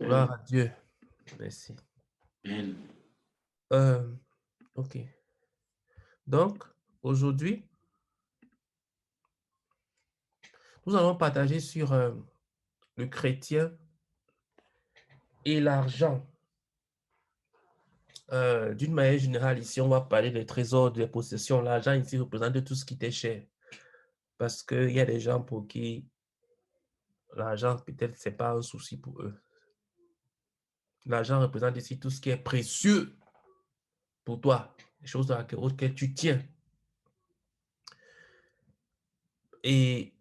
Gloire Amen. à Dieu. Merci. Amen. OK. Donc, aujourd'hui, nous allons partager sur le chrétien et l'argent. D'une manière générale, ici, on va parler des trésors, des possessions. L'argent ici représente tout ce qui t'est cher. Parce qu'il y a des gens pour qui l'argent, peut-être, c'est pas un souci pour eux. L'argent représente ici tout ce qui est précieux pour toi, les choses auxquelles tu tiens. Et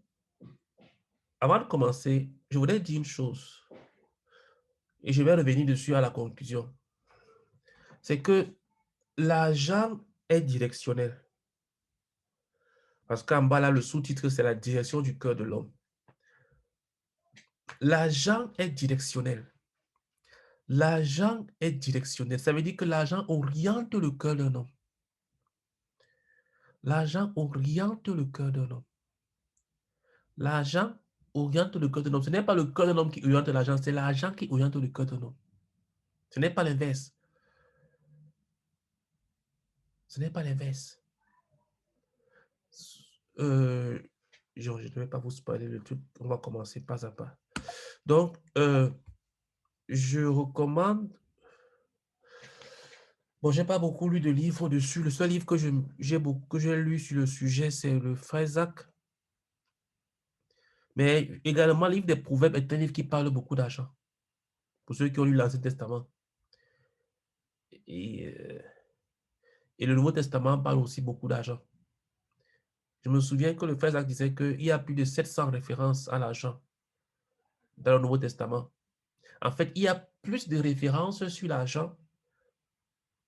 avant de commencer, je voudrais dire une chose, et je vais revenir dessus à la conclusion. C'est que l'argent est directionnel. Parce qu'en bas, là, le sous-titre, c'est la direction du cœur de l'homme. L'argent est directionnel. L'argent est directionnel. Ça veut dire que l'argent oriente le cœur d'un homme. L'argent oriente le cœur d'un homme. L'argent oriente le cœur d'un homme. Ce n'est pas le cœur d'un homme qui oriente l'argent, c'est l'argent qui oriente le cœur d'un homme. Ce n'est pas l'inverse. Ce n'est pas l'inverse. Je ne vais pas vous spoiler le truc. On va commencer pas à pas. Donc, je recommande. Bon, j'ai pas beaucoup lu de livres dessus. Le seul livre que j'ai lu sur le sujet, c'est le frère Zach. Mais également, le livre des Proverbes est un livre qui parle beaucoup d'argent. Pour ceux qui ont lu l'Ancien Testament. Et, euh, et le Nouveau Testament parle aussi beaucoup d'argent. Je me souviens que le frère Zach disait qu'il y a plus de 700 références à l'argent dans le Nouveau Testament. En fait, il y a plus de références sur l'argent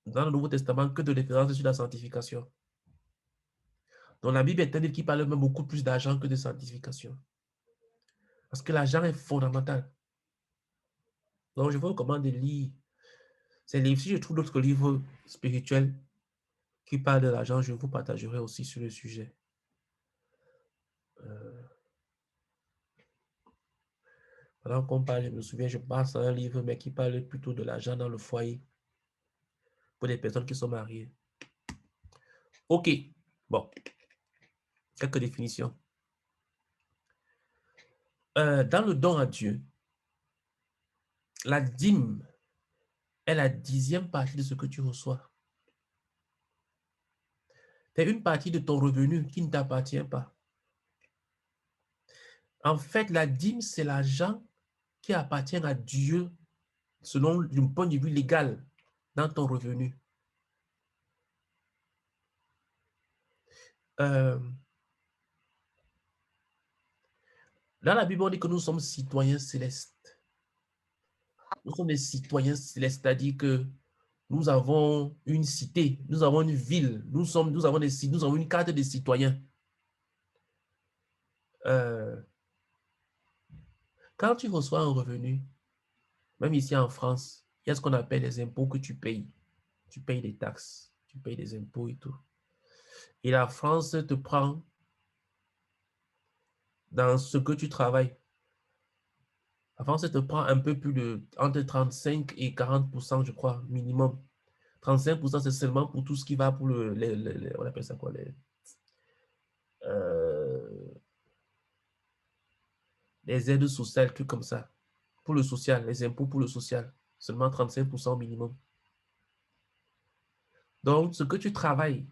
dans le Nouveau Testament que de références sur la sanctification. Donc la Bible est un livre qui parle même beaucoup plus d'argent que de sanctification. Parce que l'argent est fondamental. Donc je vous recommande de lire ces livres. Si je trouve d'autres livres spirituels qui parlent de l'argent, je vous partagerai aussi sur le sujet. Pendant qu'on parle, je me souviens, je passe à un livre, mais qui parle plutôt de l'argent dans le foyer pour les personnes qui sont mariées. OK. Bon, quelques définitions. Dans le don à Dieu, la dîme est la 10e partie de ce que tu reçois. C'est une partie de ton revenu qui ne t'appartient pas. En fait, la dîme, c'est l'argent qui appartient à Dieu selon le point de vue légal dans ton revenu. Dans la Bible, on dit que nous sommes citoyens célestes. Nous sommes des citoyens célestes, c'est-à-dire que nous avons une cité, nous avons une ville, nous avons une carte de citoyens. Quand tu reçois un revenu, même ici en France, il y a ce qu'on appelle les impôts que tu payes. Tu payes des taxes, tu payes des impôts et tout. Et la France te prend dans ce que tu travailles. La France te prend un peu plus de entre 35 et 40%, je crois, minimum. 35%, c'est seulement pour tout ce qui va pour on appelle ça quoi, euh, les aides sociales, trucs comme ça. Pour le social, les impôts pour le social, seulement 35% minimum. Donc, ce que tu travailles,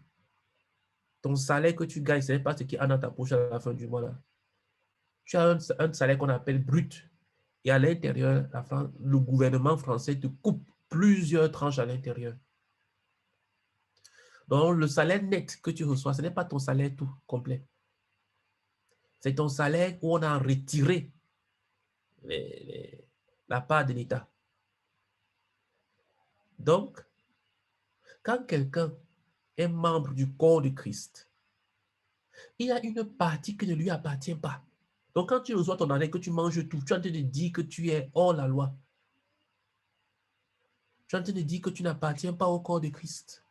ton salaire que tu gagnes, ce n'est pas ce qui est dans ta poche à la fin du mois. Là. Tu as un salaire qu'on appelle brut. Et à l'intérieur, le gouvernement français te coupe plusieurs tranches à l'intérieur. Donc, le salaire net que tu reçois, ce n'est pas ton salaire tout complet. C'est ton salaire où on a retiré la part de l'État. Donc, quand quelqu'un est membre du corps de Christ, il y a une partie qui ne lui appartient pas. Donc, quand tu reçois ton année, que tu manges tout, tu es en train de dire que tu es hors la loi. Tu es en train de dire que tu n'appartiens pas au corps de Christ.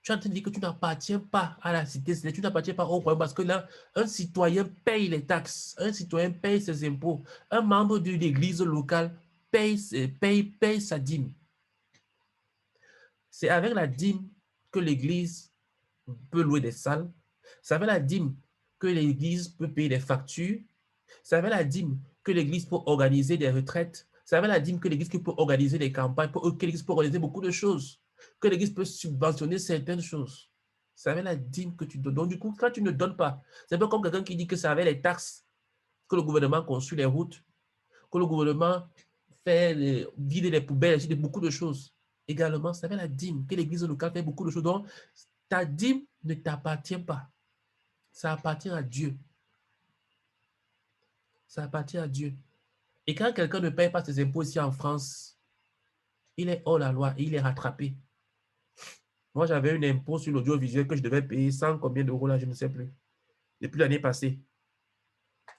Tu es en train de dire que tu n'appartiens pas à la cité, tu n'appartiens pas au royaume parce que là, un citoyen paye les taxes, un citoyen paye ses impôts, un membre de l'église locale paye sa dîme. C'est avec la dîme que l'église peut louer des salles, c'est avec la dîme que l'église peut payer des factures, c'est avec la dîme que l'église peut organiser des retraites, c'est avec la dîme que l'église peut organiser des campagnes, que l'église peut organiser beaucoup de choses, que l'église peut subventionner certaines choses. C'est avec la dîme que tu donnes. Donc, du coup, quand tu ne donnes pas, c'est un peu comme quelqu'un qui dit que c'est avec les taxes que le gouvernement construit les routes, que le gouvernement fait vider les poubelles, de beaucoup de choses. Également, c'est avec la dîme que l'église locale fait beaucoup de choses. Donc, ta dîme ne t'appartient pas. Ça appartient à Dieu. Ça appartient à Dieu. Et quand quelqu'un ne paye pas ses impôts ici en France, il est hors la loi et il est rattrapé. Moi, j'avais un impôt sur l'audiovisuel que je devais payer 100 combien d'euros là, je ne sais plus. Depuis l'année passée.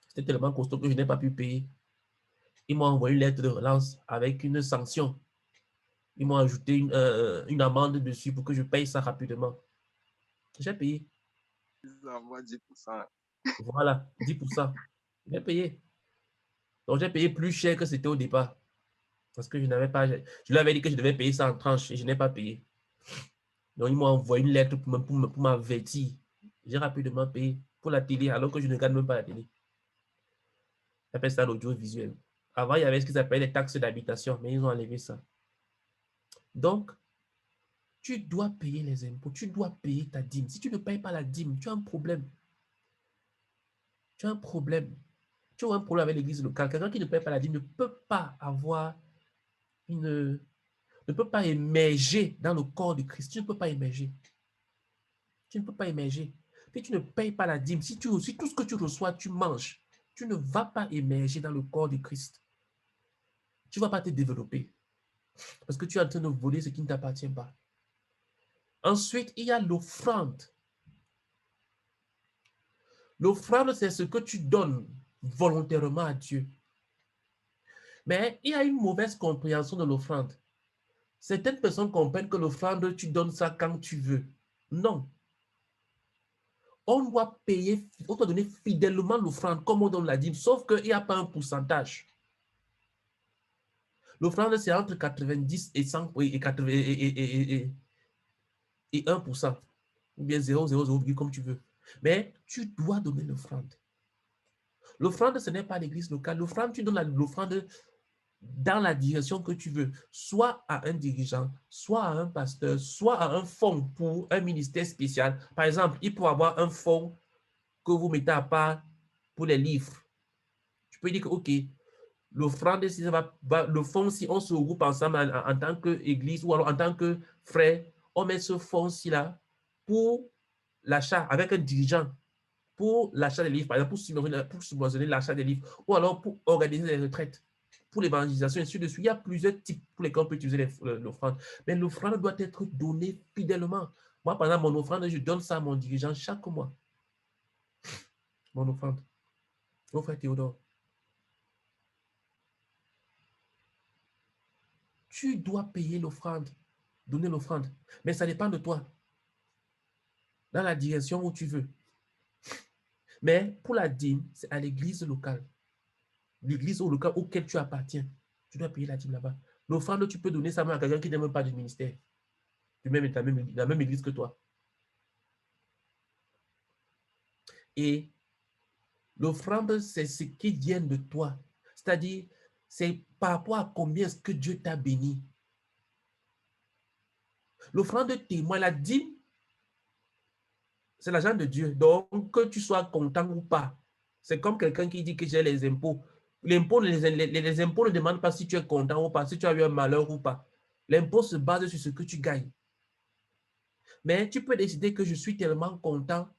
C'était tellement costaud que je n'ai pas pu payer. Ils m'ont envoyé une lettre de relance avec une sanction. Ils m'ont ajouté une amende dessus pour que je paye ça rapidement. J'ai payé. Ils envoient 10%. Voilà, 10%. J'ai payé. Donc, j'ai payé plus cher que c'était au départ. Parce que je n'avais pas... Je lui avais dit que je devais payer ça en tranche et je n'ai pas payé. Donc, ils m'ont envoyé une lettre pour m'avertir. J'ai rapidement payé pour la télé alors que je ne regarde même pas la télé. J'appelle ça l'audiovisuel. Avant, il y avait ce qu'ils appellent les taxes d'habitation, mais ils ont enlevé ça. Donc, tu dois payer les impôts, tu dois payer ta dîme. Si tu ne payes pas la dîme, tu as un problème. Tu as un problème. Tu as un problème avec l'église locale. Quelqu'un qui ne paye pas la dîme ne peut pas avoir une... ne peut pas émerger dans le corps de Christ. Tu ne peux pas émerger. Tu ne peux pas émerger. Si tu ne payes pas la dîme, si tout ce que tu reçois, tu manges, tu ne vas pas émerger dans le corps de Christ. Tu ne vas pas te développer parce que tu es en train de voler ce qui ne t'appartient pas. Ensuite, il y a l'offrande. L'offrande, c'est ce que tu donnes volontairement à Dieu. Mais il y a une mauvaise compréhension de l'offrande. Certaines personnes comprennent que l'offrande, tu donnes ça quand tu veux. Non. On doit payer, on doit donner fidèlement l'offrande comme on donne la dîme, sauf qu'il n'y a pas un pourcentage. L'offrande, c'est entre 90 et 100 et 80 et 1%, ou bien 0,00, comme tu veux. Mais tu dois donner l'offrande. L'offrande, ce n'est pas l'église locale. L'offrande, tu donnes l'offrande dans la direction que tu veux, soit à un dirigeant, soit à un pasteur, soit à un fonds pour un ministère spécial. Par exemple, il peut y avoir un fonds que vous mettez à part pour les livres. Tu peux dire que, OK, l'offrande, si le fonds, si on se regroupe ensemble en tant qu'église ou alors en tant que frère, on met ce fonds-ci là pour l'achat avec un dirigeant, pour l'achat des livres, par exemple, pour subventionner l'achat des livres, ou alors pour organiser les retraites, pour l'évangélisation, et ainsi de suite. Il y a plusieurs types pour lesquels on peut utiliser l'offrande. Mais l'offrande doit être donnée fidèlement. Moi, par exemple, mon offrande, je donne ça à mon dirigeant chaque mois. Mon offrande. Mon frère Théodore. Tu dois payer l'offrande, donner l'offrande. Mais ça dépend de toi, dans la direction où tu veux. Mais pour la dîme, c'est à l'église locale. L'église locale auquel tu appartiens. Tu dois payer la dîme là-bas. L'offrande, tu peux donner ça à quelqu'un qui n'est même pas du ministère. Même la même église que toi. Et l'offrande, c'est ce qui vient de toi. C'est-à-dire, c'est par rapport à combien est-ce que Dieu t'a béni. L'offrande témoin, la dîme, c'est l'argent de Dieu. Donc, que tu sois content ou pas, c'est comme quelqu'un qui dit que j'ai les impôts. Les impôts ne demandent pas si tu es content ou pas, si tu as eu un malheur ou pas. L'impôt se base sur ce que tu gagnes. Mais tu peux décider que je suis tellement content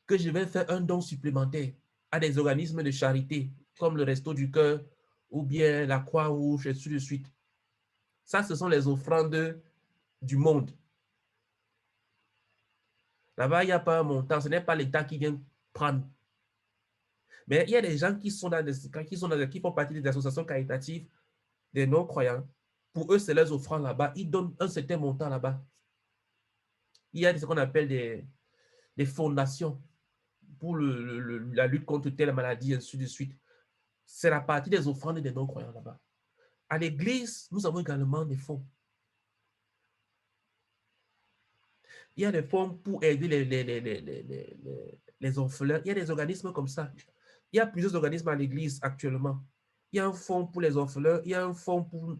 que je vais faire un don supplémentaire à des organismes de charité, comme le Resto du Cœur ou bien la Croix-Rouge, et ainsi de suite. Ça, ce sont les offrandes du monde. Là-bas, il n'y a pas un montant, ce n'est pas l'État qui vient prendre. Mais il y a des gens qui qui font partie des associations caritatives, des non-croyants. Pour eux, c'est leurs offrandes là-bas. Ils donnent un certain montant là-bas. Il y a ce qu'on appelle des fondations pour la lutte contre telle maladie, ainsi de suite. C'est la partie des offrandes des non-croyants là-bas. À l'église, nous avons également des fonds. Il y a des fonds pour aider les orphelins. Il y a des organismes comme ça. Il y a plusieurs organismes à l'église actuellement. Il y a un fonds pour les orphelins, il y a un fonds pour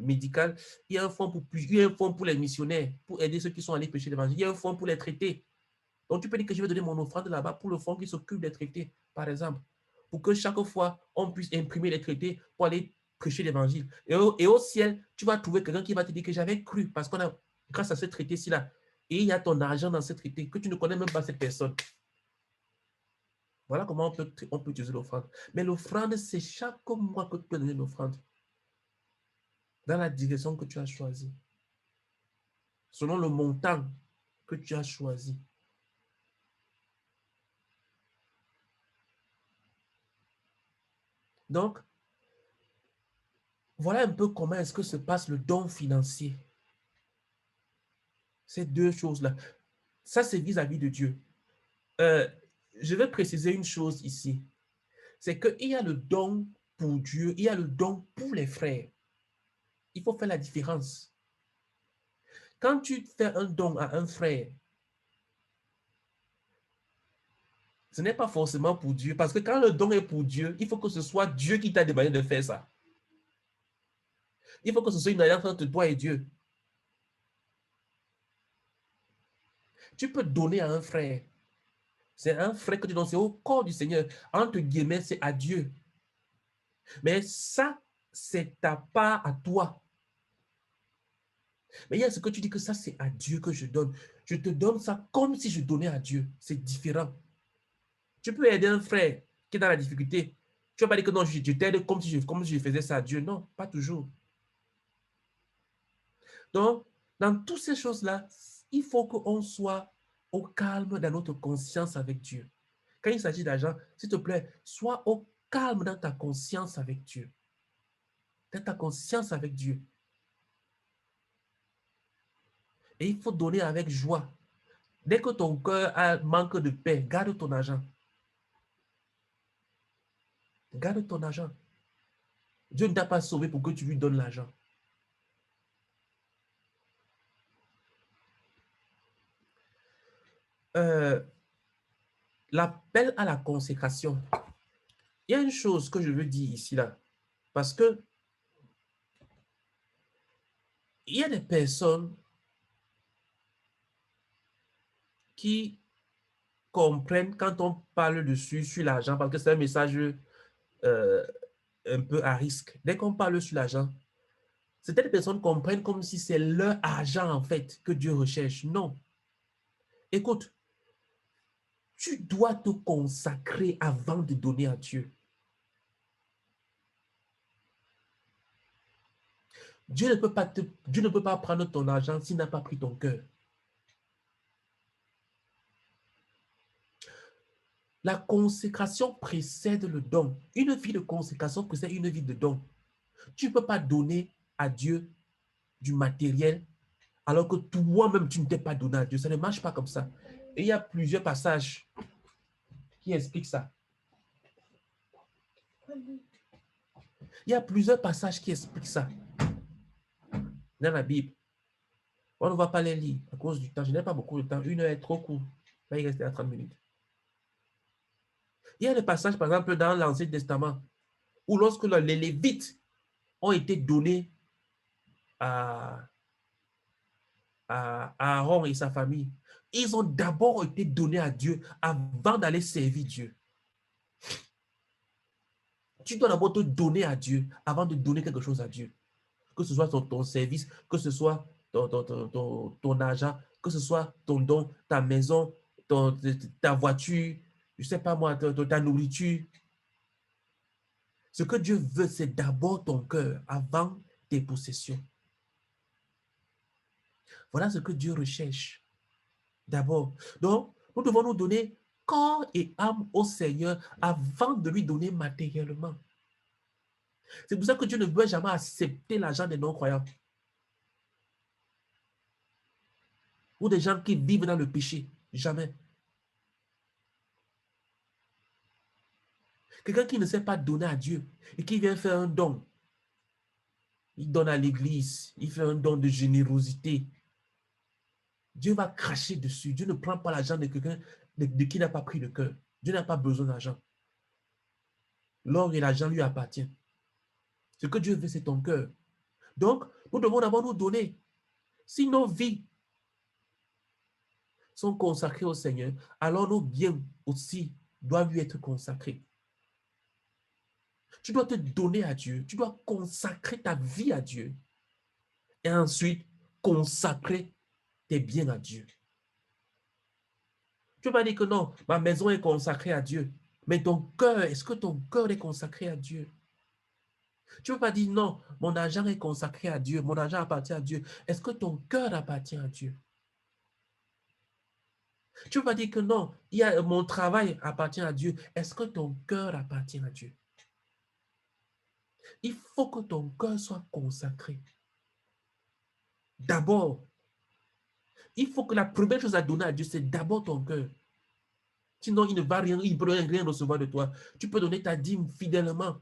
médical, il y a un fonds pour les missionnaires, pour aider ceux qui sont allés prêcher l'évangile. Il y a un fonds pour les traités. Donc, tu peux dire que je vais donner mon offrande là-bas pour le fonds qui s'occupe des traités, par exemple, pour que chaque fois, on puisse imprimer les traités pour aller prêcher l'évangile. Et au ciel, tu vas trouver quelqu'un qui va te dire que j'avais cru parce qu'on a, grâce à ce traité-ci là, et il y a ton argent dans ce traité, que tu ne connais même pas cette personne. Voilà comment on peut utiliser l'offrande. Mais l'offrande, c'est chaque mois que tu peux donner l'offrande dans la direction que tu as choisie, selon le montant que tu as choisi. Donc, voilà un peu comment est-ce que se passe le don financier. Ces deux choses-là. Ça, c'est vis-à-vis de Dieu. Je vais préciser une chose ici. C'est qu'il y a le don pour Dieu, il y a le don pour les frères. Il faut faire la différence. Quand tu fais un don à un frère, ce n'est pas forcément pour Dieu. Parce que quand le don est pour Dieu, il faut que ce soit Dieu qui t'a demandé de faire ça. Il faut que ce soit une alliance entre toi et Dieu. Tu peux donner à un frère. C'est un frère que tu donnes, c'est au corps du Seigneur. Entre guillemets, c'est à Dieu. Mais ça, c'est ta part à toi. Mais il y a ce que tu dis que ça, c'est à Dieu que je donne. Je te donne ça comme si je donnais à Dieu. C'est différent. Tu peux aider un frère qui est dans la difficulté. Tu ne vas pas dire que non, je t'aide comme si je faisais ça à Dieu. Non, pas toujours. Donc, dans toutes ces choses-là, il faut qu'on soit au calme dans notre conscience avec Dieu. Quand il s'agit d'argent, s'il te plaît, sois au calme dans ta conscience avec Dieu. Dans ta conscience avec Dieu. Et il faut donner avec joie. Dès que ton cœur manque de paix, garde ton argent. Garde ton argent. Dieu ne t'a pas sauvé pour que tu lui donnes l'argent. L'appel à la consécration. Il y a une chose que je veux dire ici, là. Parce que il y a des personnes qui comprennent quand on parle dessus sur l'argent, parce que c'est un message un peu à risque. Dès qu'on parle sur l'argent, certaines personnes comprennent comme si c'est leur argent, en fait, que Dieu recherche. Non. Écoute, tu dois te consacrer avant de donner à Dieu. Dieu ne peut pas prendre ton argent s'il n'a pas pris ton cœur. La consécration précède le don. Une vie de consécration précède une vie de don. Tu ne peux pas donner à Dieu du matériel alors que toi-même, tu ne t'es pas donné à Dieu. Ça ne marche pas comme ça. Et il y a plusieurs passages qui expliquent ça. Il y a plusieurs passages qui expliquent ça dans la Bible. On ne va pas les lire à cause du temps. Je n'ai pas beaucoup de temps. 1 heure est trop court. Là, il reste à 30 minutes. Il y a des passages, par exemple, dans l'Ancien Testament, où lorsque les Lévites ont été donnés à Aaron et sa famille, ils ont d'abord été donnés à Dieu avant d'aller servir Dieu. Tu dois d'abord te donner à Dieu avant de donner quelque chose à Dieu. Que ce soit ton service, que ce soit ton argent, que ce soit ton don, ta maison, ta voiture, je ne sais pas moi, ta nourriture. Ce que Dieu veut, c'est d'abord ton cœur avant tes possessions. Voilà ce que Dieu recherche d'abord. Donc, nous devons nous donner corps et âme au Seigneur avant de lui donner matériellement. C'est pour ça que Dieu ne veut jamais accepter l'argent des non-croyants. ou des gens qui vivent dans le péché. Jamais. Quelqu'un qui ne sait pas donner à Dieu et qui vient faire un don. Il donne à l'église, il fait un don de générosité. Dieu va cracher dessus. Dieu ne prend pas l'argent de quelqu'un de qui n'a pas pris le cœur. Dieu n'a pas besoin d'argent. L'or et l'argent lui appartiennent. Ce que Dieu veut, c'est ton cœur. Donc, nous devons d'abord nous donner. Si nos vies sont consacrées au Seigneur, alors nos biens aussi doivent lui être consacrés. Tu dois te donner à Dieu. Tu dois consacrer ta vie à Dieu. Et ensuite, consacrer tes biens à Dieu. Tu ne vas pas dire que non, ma maison est consacrée à Dieu. Mais ton cœur, est-ce que ton cœur est consacré à Dieu? Tu ne peux pas dire non, mon argent est consacré à Dieu, mon argent appartient à Dieu. Est-ce que ton cœur appartient à Dieu? Tu ne peux pas dire que non, mon travail appartient à Dieu. Est-ce que ton cœur appartient à Dieu? Il faut que ton cœur soit consacré. D'abord, il faut que la première chose à donner à Dieu, c'est d'abord ton cœur. Sinon, il ne va rien, il ne peut rien recevoir de toi. Tu peux donner ta dîme fidèlement,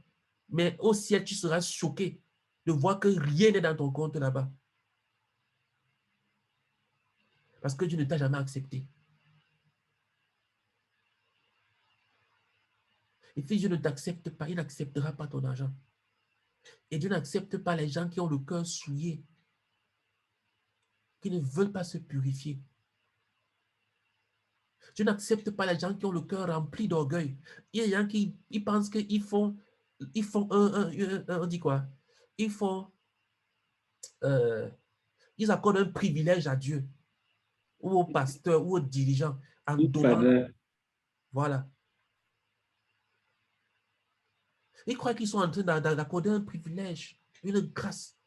mais au ciel, tu seras choqué de voir que rien n'est dans ton compte là-bas. Parce que Dieu ne t'a jamais accepté. Et si Dieu ne t'accepte pas, il n'acceptera pas ton argent. Et Dieu n'accepte pas les gens qui ont le cœur souillé, qui ne veulent pas se purifier. Dieu n'accepte pas les gens qui ont le cœur rempli d'orgueil. Il y a des gens qui pensent qu'ils font, on dit quoi? Ils accordent un privilège à Dieu, ou au pasteur, ou au dirigeant, en donnant. Voilà. Ils croient qu'ils sont en train d'accorder un privilège, une grâce.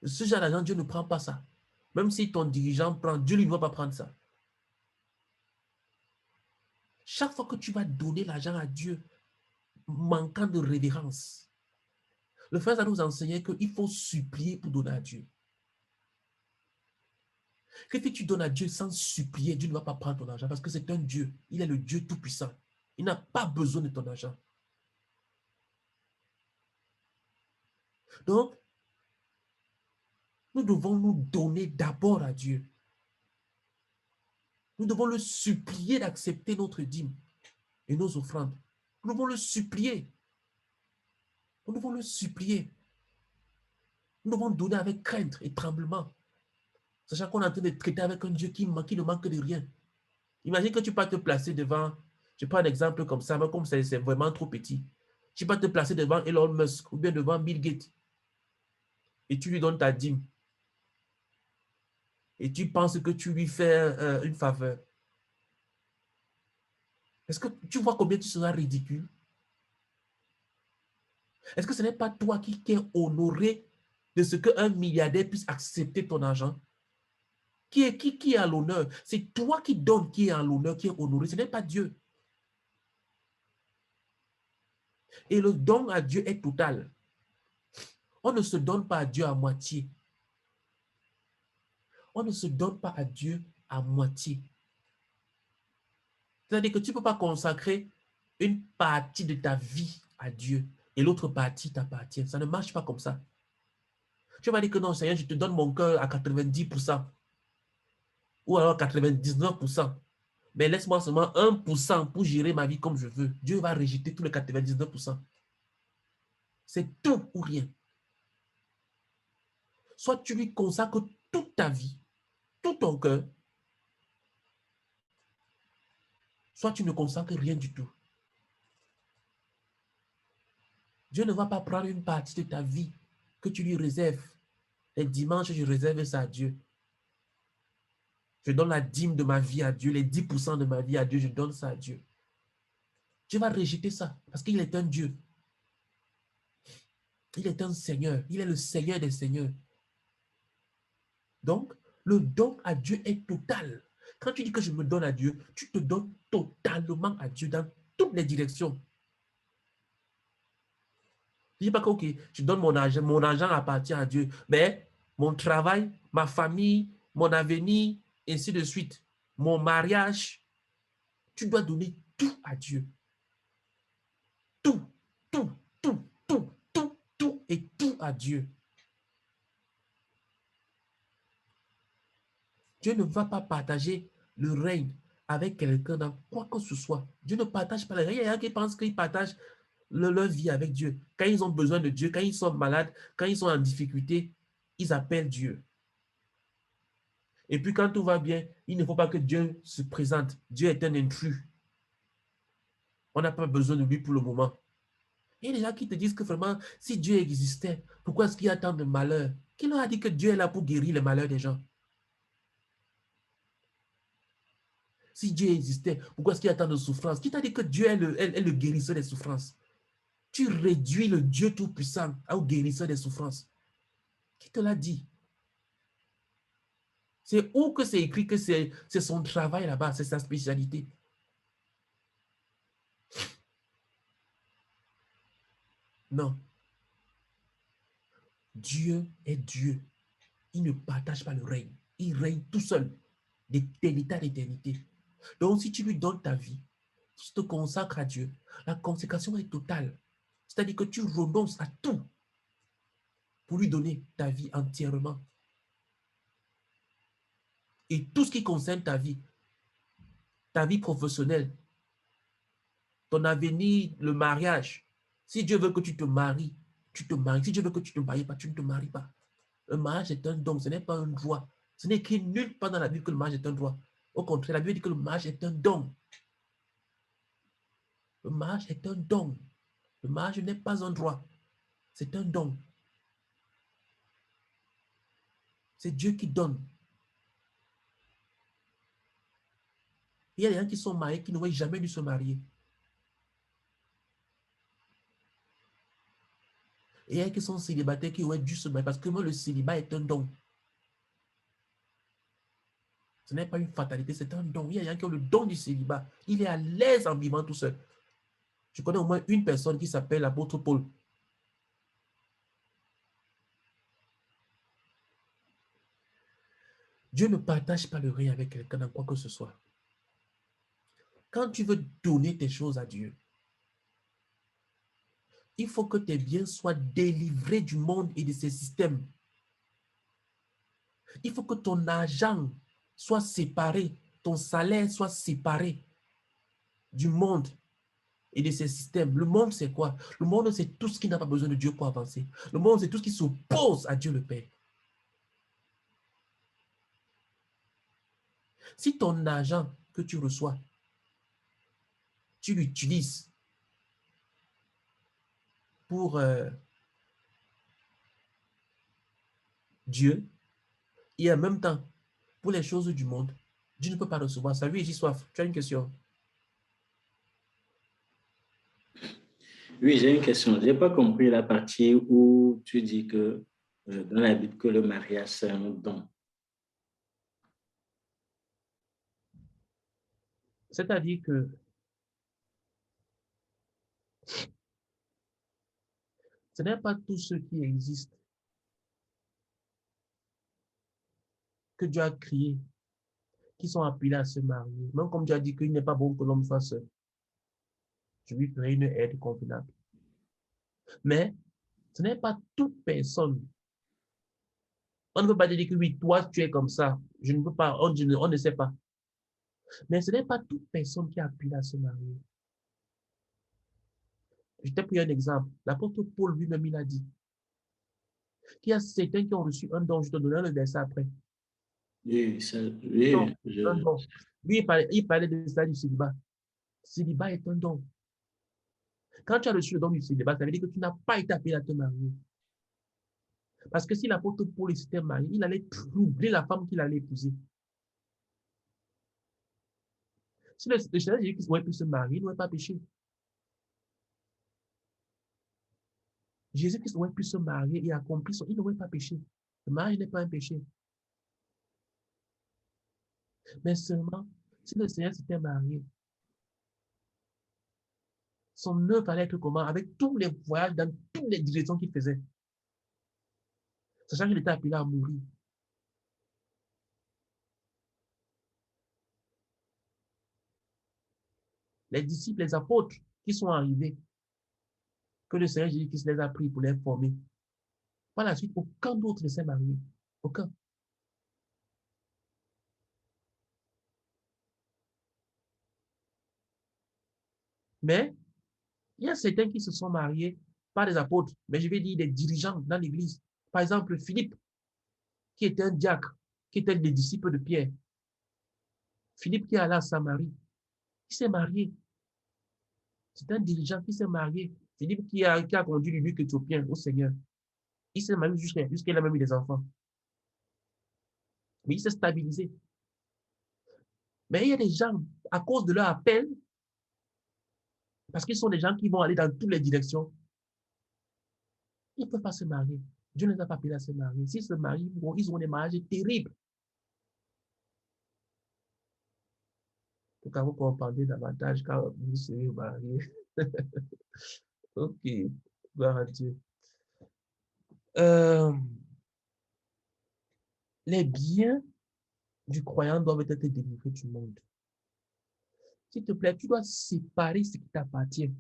Ce genre d'argent, Dieu ne prend pas ça. Même si ton dirigeant prend, Dieu lui ne va pas prendre ça. Chaque fois que tu vas donner l'argent à Dieu, manquant de révérence, le frère va nous enseigner qu'il faut supplier pour donner à Dieu. Que si tu donnes à Dieu sans supplier, Dieu ne va pas prendre ton argent parce que c'est un Dieu. Il est le Dieu tout-puissant. Il n'a pas besoin de ton argent. Donc, nous devons nous donner d'abord à Dieu. Nous devons le supplier d'accepter notre dîme et nos offrandes. Nous devons le supplier. Nous devons le supplier. Nous devons donner avec crainte et tremblement. Sachant qu'on est en train de traiter avec un Dieu qui ne manque de rien. Imagine que tu peux te placer devant, je prends un exemple comme ça, mais comme c'est vraiment trop petit. Tu peux te placer devant Elon Musk ou bien devant Bill Gates et tu lui donnes ta dîme. Et tu penses que tu lui fais une faveur. Est-ce que tu vois combien tu seras ridicule? Est-ce que ce n'est pas toi qui es honoré de ce qu'un milliardaire puisse accepter ton argent? Qui est à l'honneur? C'est toi qui donnes qui est à l'honneur, qui est honoré. Ce n'est pas Dieu. Et le don à Dieu est total. On ne se donne pas à Dieu à moitié. On ne se donne pas à Dieu à moitié. C'est-à-dire que tu ne peux pas consacrer une partie de ta vie à Dieu et l'autre partie t'appartient. Ça ne marche pas comme ça. Tu vas dire que non, Seigneur, je te donne mon cœur à 90% ou alors 99%. Mais laisse-moi seulement 1% pour gérer ma vie comme je veux. Dieu va rejeter tous les 99%. C'est tout ou rien. Soit tu lui consacres toute ta vie, tout ton cœur, soit tu ne consacres rien du tout. Dieu ne va pas prendre une partie de ta vie que tu lui réserves. Les dimanches, je réserve ça à Dieu. Je donne la dîme de ma vie à Dieu, les 10% de ma vie à Dieu, je donne ça à Dieu. Dieu va rejeter ça parce qu'il est un Dieu. Il est un Seigneur. Il est le Seigneur des Seigneurs. Donc, le don à Dieu est total. Quand tu dis que je me donne à Dieu, tu te donnes totalement à Dieu dans toutes les directions. Je ne dis pas que, ok, je donne mon argent appartient à Dieu, mais mon travail ma famille, mon avenir, ainsi de suite, mon mariage. Tu dois donner tout à Dieu. Tout, tout, tout, tout, tout, tout et tout à Dieu. Dieu ne va pas partager le règne avec quelqu'un dans quoi que ce soit. Dieu ne partage pas le règne. Il y a qui pensent qu'ils partagent leur vie avec Dieu. Quand ils ont besoin de Dieu, quand ils sont malades, quand ils sont en difficulté, ils appellent Dieu. Et puis quand tout va bien, il ne faut pas que Dieu se présente. Dieu est un intrus. On n'a pas besoin de lui pour le moment. Il y a des gens qui te disent que vraiment, si Dieu existait, pourquoi est-ce qu'il y a tant de malheurs? Qui leur a dit que Dieu est là pour guérir les malheurs des gens? Si Dieu existait, pourquoi est-ce qu'il y a tant de souffrances? Qui t'a dit que Dieu est le guérisseur des souffrances? Tu réduis le Dieu Tout-Puissant au guérisseur des souffrances. Qui te l'a dit? C'est où que c'est écrit que c'est son travail là-bas, c'est sa spécialité. Non. Dieu est Dieu. Il ne partage pas le règne. Il règne tout seul, d'éternité à l'éternité. Donc, si tu lui donnes ta vie, tu te consacres à Dieu, la consécration est totale. C'est-à-dire que tu renonces à tout pour lui donner ta vie entièrement. Et tout ce qui concerne ta vie professionnelle, ton avenir, le mariage. Si Dieu veut que tu te maries, tu te maries. Si Dieu veut que tu ne te maries pas, tu ne te maries pas. Le mariage est un don, ce n'est pas un droit. Ce n'est écrit nulle part dans la Bible que le mariage est un droit. Au contraire, la Bible dit que le mariage est un don. Le mariage est un don. Le mariage n'est pas un droit. C'est un don. C'est Dieu qui donne. Il y a des gens qui sont mariés qui n'auraient jamais dû se marier. Et il y a qui sont célibataires qui auraient dû se marier parce que moi, le célibat est un don. Ce n'est pas une fatalité, c'est un don. Il y a des gens qui ont le don du célibat. Il est à l'aise en vivant tout seul. Je connais au moins une personne qui s'appelle l'apôtre Paul. Dieu ne partage pas le rien avec quelqu'un dans quoi que ce soit. Quand tu veux donner tes choses à Dieu, il faut que tes biens soient délivrés du monde et de ses systèmes. Il faut que ton argent soit séparé, ton salaire soit séparé du monde et de ses systèmes. Le monde, c'est quoi? Le monde, c'est tout ce qui n'a pas besoin de Dieu pour avancer. Le monde, c'est tout ce qui s'oppose à Dieu le Père. Si ton argent que tu reçois, tu l'utilises pour Dieu et en même temps pour les choses du monde, Dieu ne peut pas recevoir ça. Oui, j'ai soif. Tu as une question? Oui, j'ai une question. Je n'ai pas compris la partie où tu dis que dans la Bible que le mariage, c'est un don. C'est-à-dire que ce n'est pas tout ce qui existe que Dieu a créé qui sont appelés à se marier. Même comme Dieu a dit qu'il n'est pas bon que l'homme soit seul. Je lui ferai une aide convenable. Mais ce n'est pas toute personne. On ne peut pas dire que oui, toi, tu es comme ça. Je ne peux pas, on ne sait pas. Mais ce n'est pas toute personne qui est appelée à se marier. Je t'ai pris un exemple. L'apôtre Paul lui-même, il a dit qu'il y a certains qui ont reçu un don. Je te donnerai le verset après. Oui, Non, un don. Lui, il parlait de ça du célibat. Le célibat est un don. Quand tu as reçu le don du célibat, ça veut dire que tu n'as pas été appelé à te marier. Parce que si l'apôtre Paul s'était marié, il allait troubler la femme qu'il allait épouser. Si le Seigneur dit qu'il aurait pu se marier, il n'aurait pas péché. Jésus-Christ aurait pu se marier et accomplir il n'aurait pas péché. Le mariage n'est pas un péché. Mais seulement, si le Seigneur s'était marié, son œuvre allait être comment? Avec tous les voyages dans toutes les directions qu'il faisait. Sachant qu'il était appelé à mourir. les disciples, les apôtres qui sont arrivés, que le Seigneur Jésus-Christ les a pris pour les former. Par la suite, aucun d'autre ne s'est marié. Aucun. Mais il y a certains qui se sont mariés par des apôtres, mais je vais dire des dirigeants dans l'Église. Par exemple, Philippe, qui était un diacre, qui était le disciple de Pierre. Philippe qui est allé à Samarie, qui s'est marié. C'est un dirigeant qui s'est marié. Philippe qui a conduit l'eunuque éthiopien au Seigneur. Il s'est marié jusqu'à il a même eu des enfants. Mais il s'est stabilisé. Mais il y a des gens, à cause de leur appel, parce qu'ils sont des gens qui vont aller dans toutes les directions, ils ne peuvent pas se marier. Dieu ne les a pas appelés à se marier. S'ils se marient, ils auront des mariages terribles. Donc, avant qu'on parle davantage quand vous serez mariés. Ok, gloire à Dieu. Les biens du croyant doivent être délivrés du monde. S'il te plaît, tu dois séparer ce qui t'appartient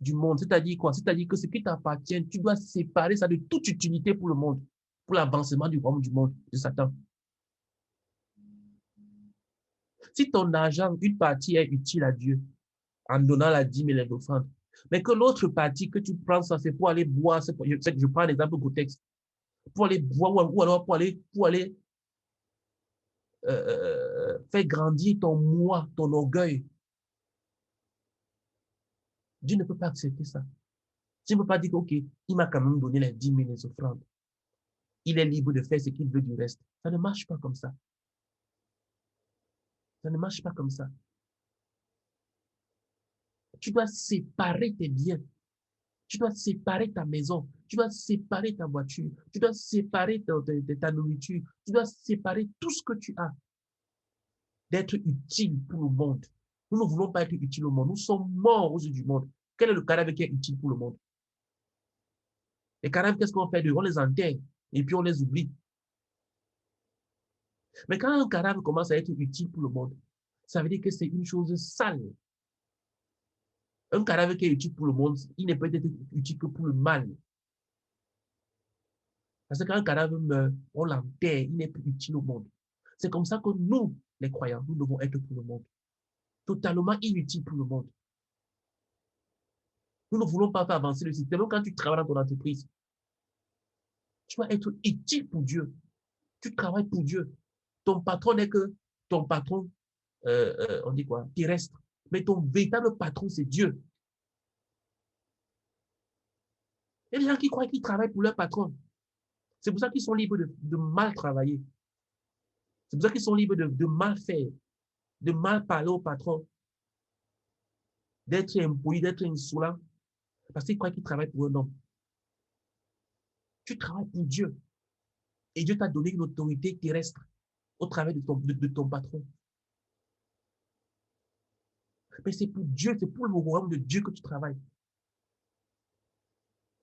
du monde. C'est-à-dire quoi? C'est-à-dire que ce qui t'appartient, tu dois séparer ça de toute utilité pour le monde, pour l'avancement du royaume du monde, de Satan. Si ton argent, une partie est utile à Dieu, en donnant la dîme et les offrandes, mais que l'autre partie que tu prends, ça, c'est pour aller boire, je prends l'exemple contexte, pour aller boire ou alors pour aller faire grandir ton moi, ton orgueil. Dieu ne peut pas accepter ça. Dieu ne peut pas dire, OK, il m'a quand même donné les dîmes et les offrandes. Il est libre de faire ce qu'il veut du reste. Ça ne marche pas comme ça. Ça ne marche pas comme ça. Tu dois séparer tes biens. Tu dois séparer ta maison. Tu dois séparer ta voiture. Tu dois séparer ta nourriture. Tu dois séparer tout ce que tu as d'être utile pour le monde. Nous ne voulons pas être utiles au monde. Nous sommes morts aux yeux du monde. Quel est le cadavre qui est utile pour le monde? Les cadavres, qu'est-ce qu'on fait d'eux? On les enterre et puis on les oublie. Mais quand un cadavre commence à être utile pour le monde, ça veut dire que c'est une chose sale. Un cadavre qui est utile pour le monde, il ne peut être utile que pour le mal. Parce que quand un cadavre meurt, on l'enterre, il n'est plus utile au monde. C'est comme ça que nous, les croyants, nous devons être pour le monde. Totalement inutiles pour le monde. Nous ne voulons pas faire avancer le système. Même quand tu travailles dans ton entreprise, tu dois être utile pour Dieu. Tu travailles pour Dieu. Ton patron n'est que ton patron, on dit quoi, terrestre. Mais ton véritable patron, c'est Dieu. Il y a des gens qui croient qu'ils travaillent pour leur patron. C'est pour ça qu'ils sont libres de mal travailler. C'est pour ça qu'ils sont libres de mal faire, de mal parler au patron, d'être impoli, d'être insolent, parce qu'ils croient qu'ils travaillent pour un homme. Tu travailles pour Dieu. Et Dieu t'a donné une autorité terrestre au travers de ton patron. Mais c'est pour Dieu, c'est pour le royaume de Dieu que tu travailles.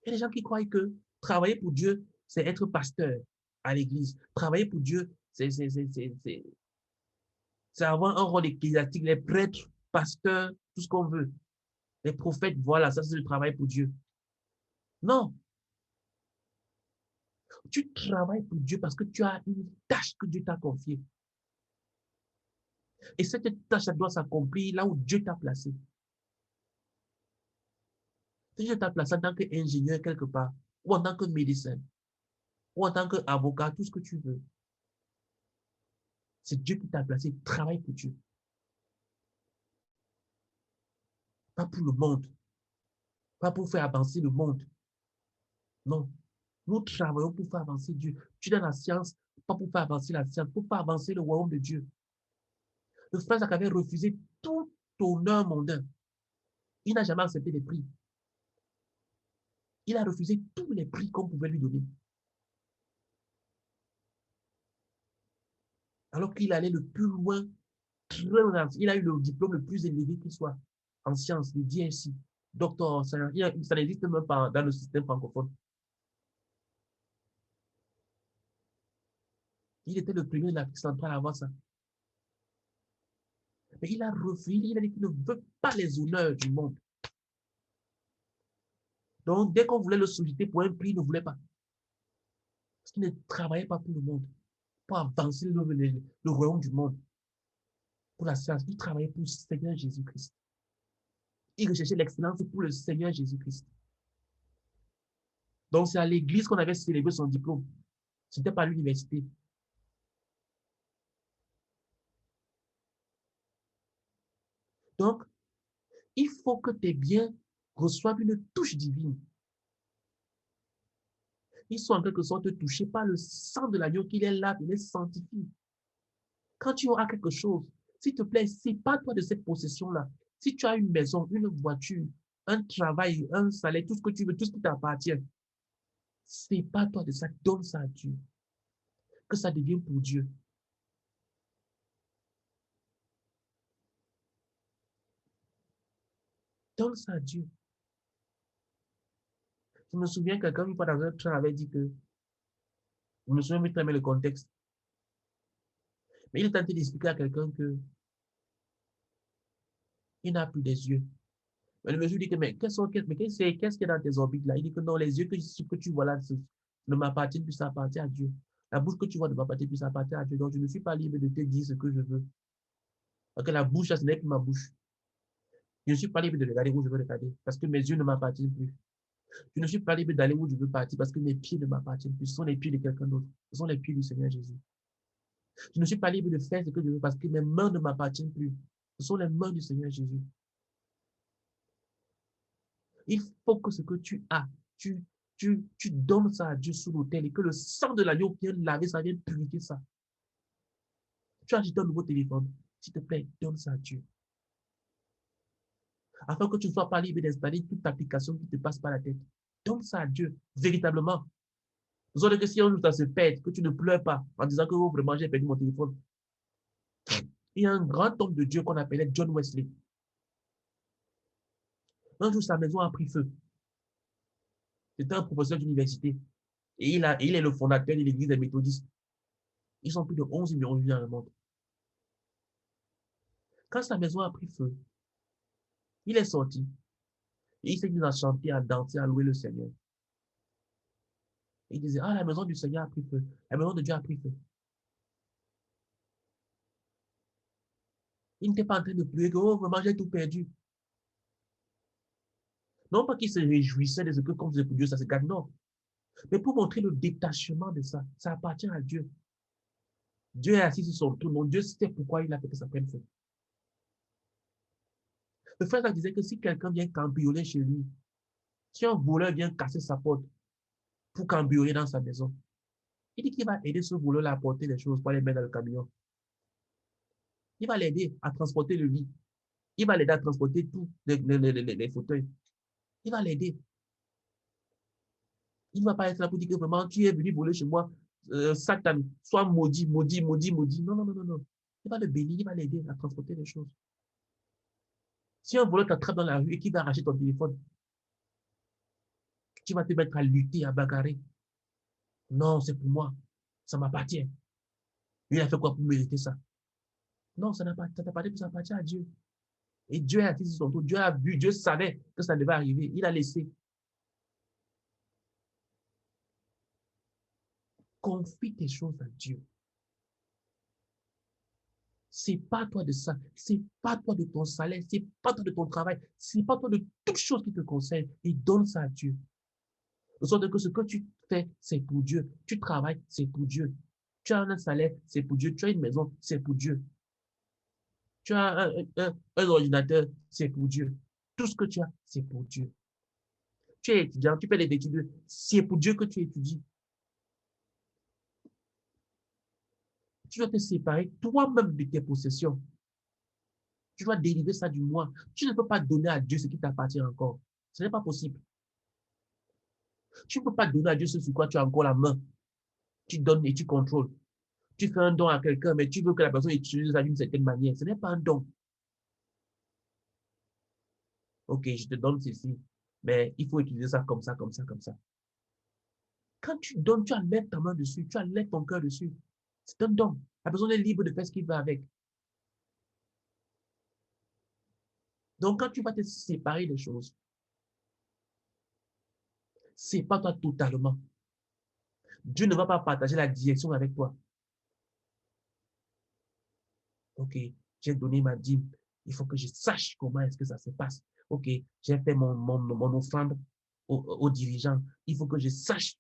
Il y a des gens qui croient que travailler pour Dieu, c'est être pasteur à l'église. Travailler pour Dieu, c'est avoir un rôle ecclésiastique, les prêtres, pasteurs, tout ce qu'on veut. Les prophètes, voilà, ça c'est le travail pour Dieu. Non, tu travailles pour Dieu parce que tu as une tâche que Dieu t'a confiée. Et cette tâche, ça doit s'accomplir là où Dieu t'a placé. Si Dieu t'a placé en tant qu'ingénieur quelque part, ou en tant que médecin, ou en tant qu'avocat, tout ce que tu veux, c'est Dieu qui t'a placé. Travaille pour Dieu. Pas pour le monde. Pas pour faire avancer le monde. Non. Nous travaillons pour faire avancer Dieu. Tu es dans la science, pas pour faire avancer la science, pour faire avancer le royaume de Dieu. Le frère Zach avait refusé tout honneur mondain. Il n'a jamais accepté les prix. Il a refusé tous les prix qu'on pouvait lui donner. Alors qu'il allait le plus loin, très loin. Il a eu le diplôme le plus élevé qui soit en sciences, le DSI. Docteur, ça n'existe même pas dans le système francophone. Il était le premier de l'Afrique centrale à avoir ça. Mais il a refusé, il a dit qu'il ne veut pas les honneurs du monde. Donc, dès qu'on voulait le solliciter pour un prix, il ne voulait pas. Parce qu'il ne travaillait pas pour le monde, pour avancer le royaume du monde, pour la science. Il travaillait pour le Seigneur Jésus-Christ. Il recherchait l'excellence pour le Seigneur Jésus-Christ. Donc, c'est à l'église qu'on avait célébré son diplôme. Ce n'était pas à l'université. Donc, il faut que tes biens reçoivent une touche divine. Ils sont en quelque sorte touchés par le sang de l'agneau qu'il est là, il les sanctifie. Quand tu auras quelque chose, s'il te plaît, sépare-toi de cette possession-là. Si tu as une maison, une voiture, un travail, un salaire, tout ce que tu veux, tout ce qui t'appartient, sépare-toi de ça, donne ça à Dieu. Que ça devienne pour Dieu. Donne ça à Dieu. Je me souviens que quand une fois dans un train avait dit que, je me souviens très bien le contexte, mais il est tenté d'expliquer à quelqu'un que il n'a plus des yeux. Mais le monsieur dit que, mais qu'est-ce qu'il y a dans tes orbites là? Il dit que non, les yeux que tu vois là ne m'appartiennent plus, ça appartient à Dieu. La bouche que tu vois ne m'appartient plus, ça appartient à Dieu. Donc, je ne suis pas libre de te dire ce que je veux. Parce que la bouche, là, ce n'est plus ma bouche. Je ne suis pas libre de regarder où je veux regarder parce que mes yeux ne m'appartiennent plus. Je ne suis pas libre d'aller où je veux partir parce que mes pieds ne m'appartiennent plus. Ce sont les pieds de quelqu'un d'autre. Ce sont les pieds du Seigneur Jésus. Je ne suis pas libre de faire ce que je veux parce que mes mains ne m'appartiennent plus. Ce sont les mains du Seigneur Jésus. Il faut que ce que tu as, tu donnes ça à Dieu sous l'autel et que le sang de l'agneau vienne laver ça, vienne purifier ça. Tu as acheté un nouveau téléphone. S'il te plaît, donne ça à Dieu. Afin que tu ne sois pas libre d'installer toute application qui te passe par la tête. Donne ça à Dieu, véritablement. Vous savez que si un jour ça se pète, que tu ne pleures pas en disant que oh, vraiment j'ai perdu mon téléphone. Il y a un grand homme de Dieu qu'on appelait John Wesley. Un jour, sa maison a pris feu. C'était un professeur d'université. Et il est le fondateur de l'église des méthodistes. Ils sont plus de 11 millions de vues dans le monde. Quand sa maison a pris feu, il est sorti. Et il s'est mis à chanter, à danser, à louer le Seigneur. Et il disait, ah, la maison du Seigneur a pris feu. La maison de Dieu a pris feu. Il n'était pas en train de pleurer que, oh, vraiment, j'ai tout perdu. Non pas qu'il se réjouissait de ce que, comme c'est pour Dieu, ça se gagne, non. Mais pour montrer le détachement de ça, ça appartient à Dieu. Dieu est assis sur son trône. Dieu sait pourquoi il a fait que ça prenne feu. Le frère disait que si quelqu'un vient cambrioler chez lui, si un voleur vient casser sa porte pour cambrioler dans sa maison, il dit qu'il va aider ce voleur à porter les choses pour les mettre dans le camion. Il va l'aider à transporter le lit. Il va l'aider à transporter tous les fauteuils. Il va l'aider. Il ne va pas être là pour dire que vraiment tu es venu voler chez moi, Satan, sois maudit, maudit, maudit, maudit. Non, non, non, non, non. Il va le bénir, il va l'aider à transporter les choses. Si un voleur t'attrape dans la rue et qu'il va arracher ton téléphone, tu vas te mettre à lutter, à bagarrer. Non, c'est pour moi. Ça m'appartient. Il a fait quoi pour mériter ça? Non, ça t'appartient, ça appartient à Dieu. Et Dieu a fait son tour. Dieu a vu, Dieu savait que ça devait arriver. Il a laissé. Confie tes choses à Dieu. C'est pas toi de ça. C'est pas toi de ton salaire. C'est pas toi de ton travail. C'est pas toi de toute chose qui te concerne. Et donne ça à Dieu. De sorte que ce que tu fais, c'est pour Dieu. Tu travailles, c'est pour Dieu. Tu as un salaire, c'est pour Dieu. Tu as une maison, c'est pour Dieu. Tu as un ordinateur, c'est pour Dieu. Tout ce que tu as, c'est pour Dieu. Tu es étudiant, tu fais des études, c'est pour Dieu que tu étudies. Tu dois te séparer toi-même de tes possessions. Tu dois délivrer ça du moi. Tu ne peux pas donner à Dieu ce qui t'appartient encore. Ce n'est pas possible. Tu ne peux pas donner à Dieu ce sur quoi tu as encore la main. Tu donnes et tu contrôles. Tu fais un don à quelqu'un, mais tu veux que la personne utilise ça d'une certaine manière. Ce n'est pas un don. Ok, je te donne ceci, mais il faut utiliser ça comme ça, comme ça, comme ça. Quand tu donnes, tu enlèves ta main dessus, tu enlèves ton cœur dessus. C'est un don. La personne est libre de faire ce qu'il veut avec. Donc, quand tu vas te séparer des choses, sépare-toi totalement. Dieu ne va pas partager la direction avec toi. OK, j'ai donné ma dîme. Il faut que je sache comment est-ce que ça se passe. OK, j'ai fait mon offrande aux dirigeants. Il faut que je sache.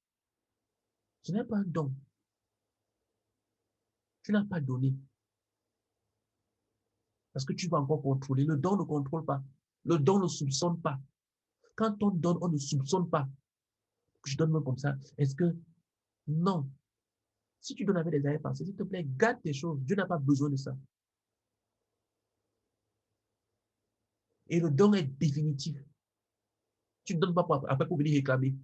Ce n'est pas un don. Tu n'as pas donné. Parce que tu vas encore contrôler. Le don ne contrôle pas. Le don ne soupçonne pas. Quand on donne, on ne soupçonne pas. Je donne comme ça. Est-ce que... Non. Si tu donnes avec des arrière-pensées, s'il te plaît, garde tes choses. Dieu n'a pas besoin de ça. Et le don est définitif. Tu ne donnes pas après pour venir réclamer.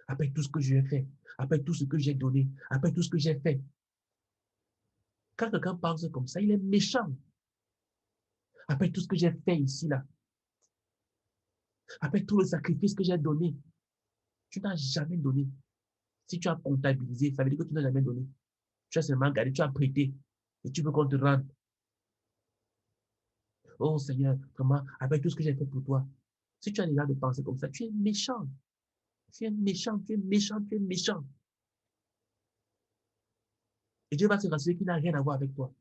Après tout ce que j'ai fait, après tout ce que j'ai donné, après tout ce que j'ai fait. Quand quelqu'un pense comme ça, il est méchant. Après tout ce que j'ai fait ici, là, après tout le sacrifice que j'ai donné, tu n'as jamais donné. Si tu as comptabilisé, ça veut dire que tu n'as jamais donné. Tu as seulement gardé, tu as prêté et tu veux qu'on te rende. Oh Seigneur, comment, après tout ce que j'ai fait pour toi. Si tu as déjà de penser comme ça, tu es méchant. Tu es méchant, tu es méchant, tu es méchant. Et Dieu va se rassurer qu'il n'a rien à voir avec toi.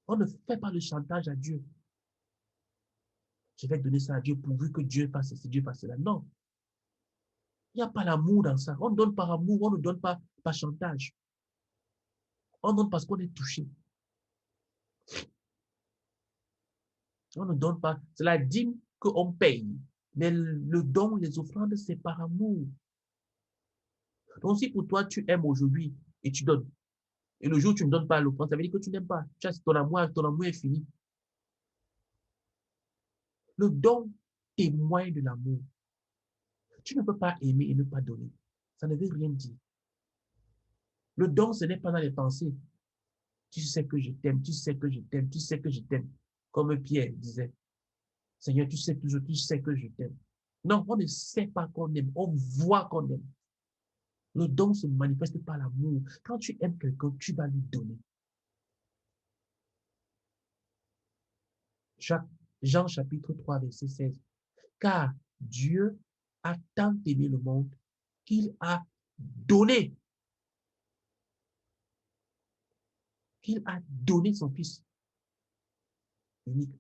On ne fait pas le chantage à Dieu. Je vais donner ça à Dieu pourvu que Dieu fasse ceci, Dieu fasse cela. Non. Il n'y a pas l'amour dans ça. On donne par amour, on ne donne pas par chantage. On donne parce qu'on est touché. On ne donne pas. C'est la dîme qu'on paye. Mais le don, les offrandes, c'est par amour. Donc, si pour toi, tu aimes aujourd'hui et tu donnes, et le jour où tu ne donnes pas l'offrande, ça veut dire que tu n'aimes pas. Ton amour est fini. Le don témoigne de l'amour. Tu ne peux pas aimer et ne pas donner. Ça ne veut rien dire. Le don, ce n'est pas dans les pensées. Tu sais que je t'aime, tu sais que je t'aime, tu sais que je t'aime. Comme Pierre disait, Seigneur, tu sais toujours, tu sais que je t'aime. Non, on ne sait pas qu'on aime, on voit qu'on aime. Le don se manifeste par l'amour. Quand tu aimes quelqu'un, tu vas lui donner. Jean chapitre 3, verset 16. Car Dieu a tant aimé le monde qu'il a donné, son Fils unique.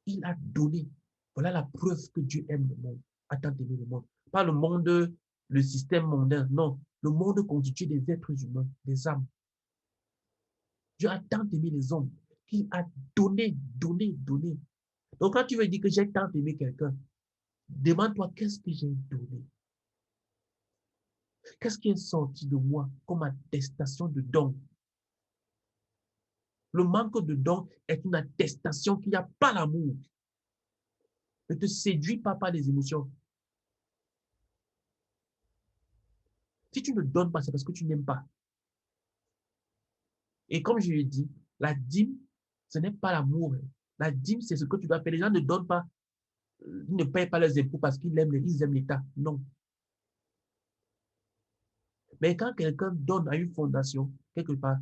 Il a donné. Voilà la preuve que Dieu aime le monde, a tant aimé le monde. Pas le monde, le système mondain, non. Le monde constitué des êtres humains, des âmes. Dieu a tant aimé les hommes qu'il a donné, donné, donné. Donc quand tu veux dire que j'ai tant aimé quelqu'un, demande-toi qu'est-ce que j'ai donné. Qu'est-ce qui est sorti de moi comme attestation de don? Le manque de don est une attestation qu'il n'y a pas l'amour. Ne te séduis pas par les émotions. Si tu ne donnes pas, c'est parce que tu n'aimes pas. Et comme je l'ai dit, la dîme, ce n'est pas l'amour. La dîme, c'est ce que tu dois faire. Les gens ne donnent pas, ils ne payent pas leurs impôts parce qu'ils aiment l'État. Non. Mais quand quelqu'un donne à une fondation, quelque part,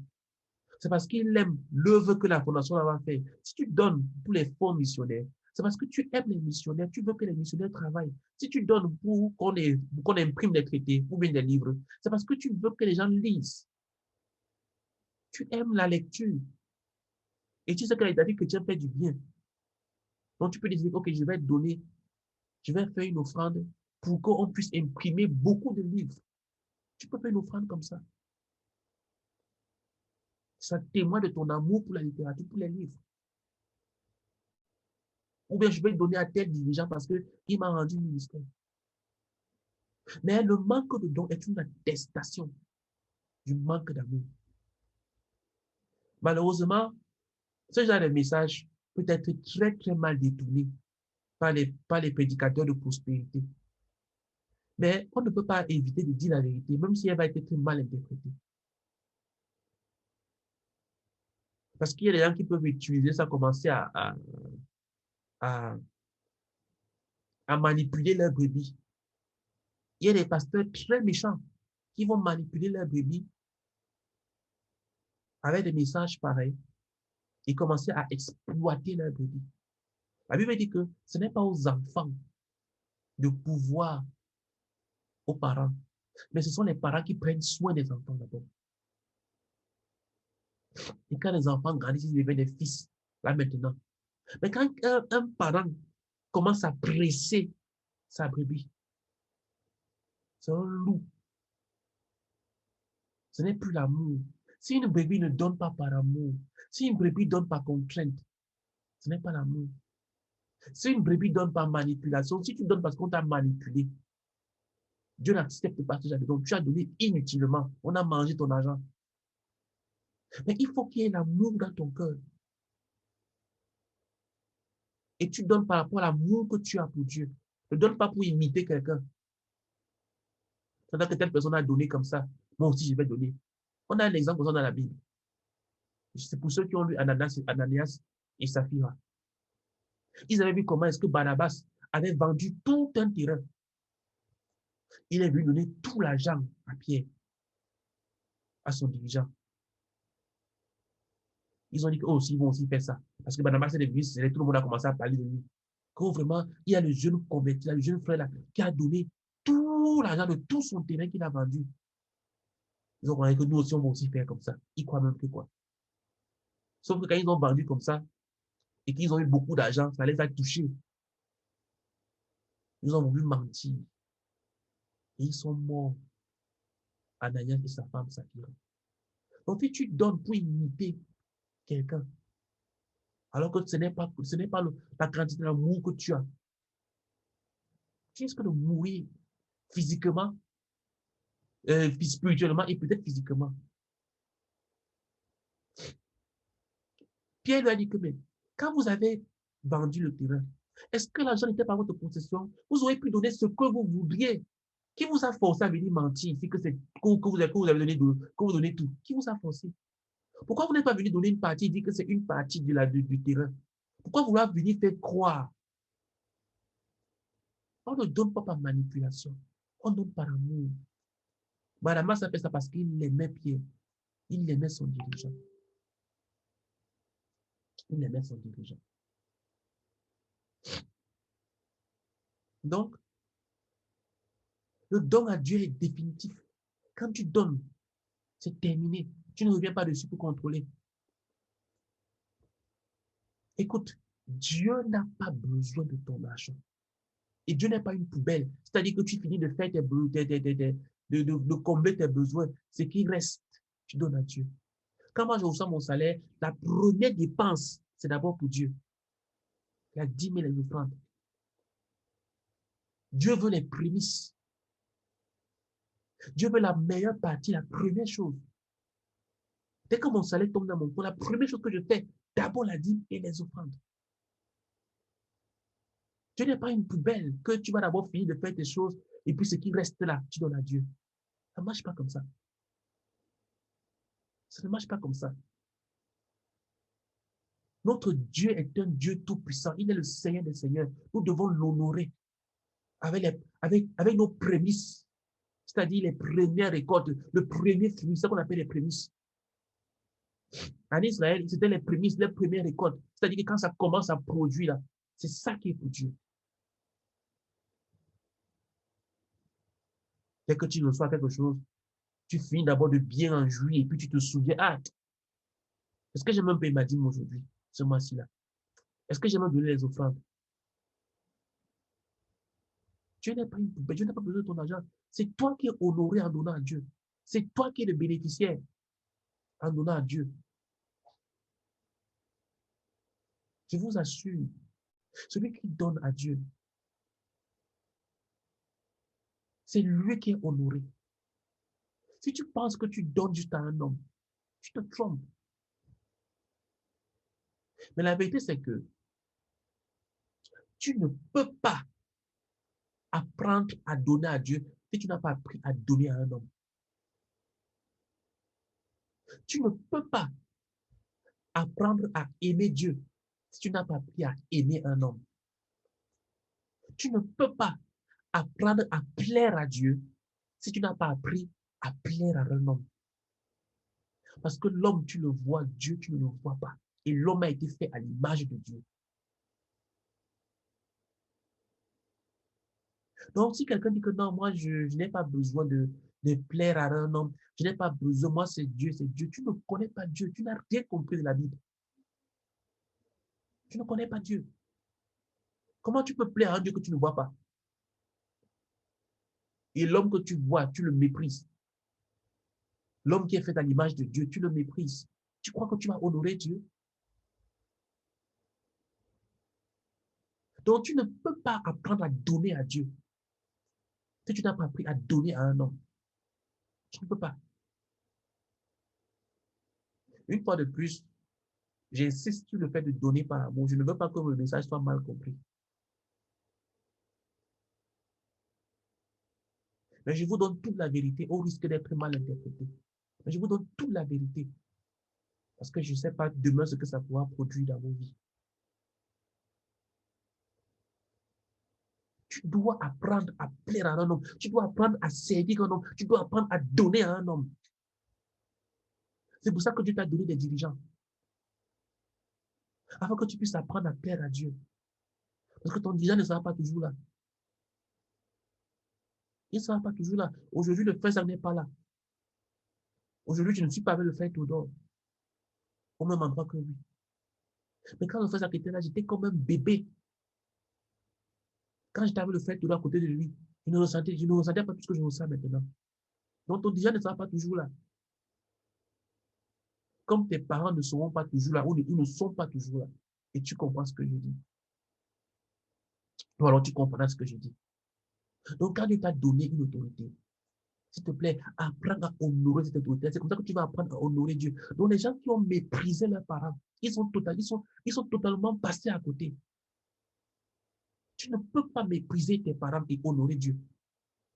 c'est parce qu'il aime l'œuvre que la fondation va faire. Si tu donnes pour les fonds missionnaires, c'est parce que tu aimes les missionnaires, tu veux que les missionnaires travaillent. Si tu donnes pour qu'on imprime des traités ou bien des livres, c'est parce que tu veux que les gens lisent. Tu aimes la lecture. Et tu sais que les avis chrétiens fait du bien. Donc tu peux décider, OK, je vais donner, je vais faire une offrande pour qu'on puisse imprimer beaucoup de livres. Tu peux faire une offrande comme ça. Ça témoigne de ton amour pour la littérature, pour les livres. Ou bien je vais donner à tel dirigeant parce qu'il m'a rendu ministère. Mais le manque de don est une attestation du manque d'amour. Malheureusement, ce genre de message peut être très, très mal détourné par les prédicateurs de prospérité. Mais on ne peut pas éviter de dire la vérité, même si elle va être très mal interprétée. Parce qu'il y a des gens qui peuvent utiliser ça, commencer à manipuler leur brebis. Il y a des pasteurs très méchants qui vont manipuler leur brebis avec des messages pareils et commençaient à exploiter leurs brebis. La Bible dit que ce n'est pas aux enfants de pouvoir aux parents, mais ce sont les parents qui prennent soin des enfants d'abord. Et quand les enfants grandissent, ils deviennent des fils, là maintenant. Mais quand un parent commence à presser sa brebis, c'est un loup. Ce n'est plus l'amour. Si une brebis ne donne pas par amour, si une brebis donne par contrainte, ce n'est pas l'amour. Si une brebis donne par manipulation, si tu donnes parce qu'on t'a manipulé, Dieu n'accepte pas ce genre de don. Tu as donné inutilement. On a mangé ton argent. Mais il faut qu'il y ait l'amour dans ton cœur. Et tu donnes par rapport à l'amour que tu as pour Dieu. Ne donne pas pour imiter quelqu'un. C'est-à-dire que telle personne a donné comme ça. Moi aussi, je vais donner. On a un exemple dans la Bible. C'est pour ceux qui ont lu Ananias et Saphira. Ils avaient vu comment est-ce que Barnabas avait vendu tout un terrain. Il est venu donner tout l'argent à Pierre, à son dirigeant. Ils ont dit qu'ils vont aussi faire ça. Parce que Barnabas est devenu, tout le monde a commencé à parler de lui. Quand vraiment, il y a le jeune converti, le jeune frère là, qui a donné tout l'argent de tout son terrain qu'il a vendu. Ils ont compris que nous aussi, on va aussi faire comme ça. Ils croient même que quoi. Sauf que quand ils ont vendu comme ça, et qu'ils ont eu beaucoup d'argent, ça les a touchés. Ils ont voulu mentir. Et ils sont morts. Ananias et sa femme Saphira. Donc, si tu donnes pour imiter quelqu'un, alors que ce n'est pas la quantité d'amour que tu as, tu risques de mourir physiquement, spirituellement et peut-être physiquement. Pierre lui a dit que, mais quand vous avez vendu le terrain, est-ce que l'argent n'était pas votre possession? Vous auriez pu donner ce que vous voudriez. Qui vous a forcé à venir mentir ici que vous avez donné que vous donnez tout? Qui vous a forcé? Pourquoi vous n'êtes pas venu donner une partie, dire que c'est une partie du terrain? Pourquoi vouloir venir faire croire? On ne donne pas par manipulation. On donne par amour. Barnabas a fait ça parce qu'il aimait Pierre. Il aimait son dirigeant. Il aimait son dirigeant. Donc, le don à Dieu est définitif. Quand tu donnes, c'est terminé. Tu ne reviens pas dessus pour contrôler. Écoute, Dieu n'a pas besoin de ton argent. Et Dieu n'est pas une poubelle. C'est-à-dire que tu finis de faire de combler tes besoins. Ce qui reste, tu donnes à Dieu. Quand moi je reçois mon salaire, la première dépense, c'est d'abord pour Dieu. Il y a 10 000 offrandes. Dieu veut les prémices. Dieu veut la meilleure partie, la première chose. Dès que mon salaire tombe dans mon compte, la première chose que je fais, d'abord la dîme et les offrandes. Dieu n'est pas une poubelle que tu vas d'abord finir de faire tes choses et puis ce qui reste là, tu donnes à Dieu. Ça ne marche pas comme ça. Ça ne marche pas comme ça. Notre Dieu est un Dieu tout-puissant. Il est le Seigneur des Seigneurs. Nous devons l'honorer avec nos prémices, c'est-à-dire les premières récoltes, le premier fruit, c'est ce qu'on appelle les prémices. En Israël, c'était les prémices, les premières récoltes. C'est-à-dire que quand ça commence à produire, là, c'est ça qui est pour Dieu. Dès que tu reçois quelque chose, tu finis d'abord de bien en jouir et puis tu te souviens, ah, est-ce que j'ai même payé ma dîme aujourd'hui, ce mois-ci-là? Est-ce que j'ai même donné les offrandes? Dieu n'est pas une poubelle, Dieu n'a pas besoin de ton argent. C'est toi qui es honoré en donnant à Dieu. C'est toi qui es le bénéficiaire en donnant à Dieu. Je vous assure, celui qui donne à Dieu, c'est lui qui est honoré. Si tu penses que tu donnes juste à un homme, tu te trompes. Mais la vérité, c'est que tu ne peux pas apprendre à donner à Dieu si tu n'as pas appris à donner à un homme. Tu ne peux pas apprendre à aimer Dieu si tu n'as pas appris à aimer un homme. Tu ne peux pas apprendre à plaire à Dieu si tu n'as pas appris à plaire à un homme. Parce que l'homme, tu le vois, Dieu, tu ne le vois pas. Et l'homme a été fait à l'image de Dieu. Donc, si quelqu'un dit que non, moi, je n'ai pas besoin de plaire à un homme, je n'ai pas besoin, moi, c'est Dieu, tu ne connais pas Dieu, tu n'as rien compris de la Bible. Tu ne connais pas Dieu. Comment tu peux plaire à un Dieu que tu ne vois pas? Et l'homme que tu vois, tu le méprises. L'homme qui est fait à l'image de Dieu, tu le méprises. Tu crois que tu vas honorer Dieu? Donc, tu ne peux pas apprendre à donner à Dieu si tu n'as pas appris à donner à un homme. Tu ne peux pas. Une fois de plus, j'insiste sur le fait de donner par amour. Je ne veux pas que le message soit mal compris. Mais je vous donne toute la vérité au risque d'être mal interprété. Mais je vous donne toute la vérité parce que je ne sais pas demain ce que ça pourra produire dans vos vies. Tu dois apprendre à plaire à un homme. Tu dois apprendre à servir un homme. Tu dois apprendre à donner à un homme. C'est pour ça que Dieu t'a donné des dirigeants. Afin que tu puisses apprendre à plaire à Dieu. Parce que ton dirigeant ne sera pas toujours là. Il ne sera pas toujours là. Aujourd'hui, le frère n'est pas là. Aujourd'hui, je ne suis pas avec le frère Théodore. Au même endroit que lui. Mais quand le frère était là, j'étais comme un bébé. Quand j'étais avec le frère Théodore à côté de lui, je ne ressentais pas tout ce que je ressens maintenant. Donc, ton dirigeant ne sera pas toujours là. Comme tes parents ne seront pas toujours là, ou ils ne sont pas toujours là. Et tu comprends ce que je dis. Ou alors tu comprends ce que je dis. Donc, quand Dieu t'a donné une autorité, s'il te plaît, apprends à honorer cette autorité. C'est comme ça que tu vas apprendre à honorer Dieu. Donc, les gens qui ont méprisé leurs parents, ils sont totalement passés à côté. Tu ne peux pas mépriser tes parents et honorer Dieu.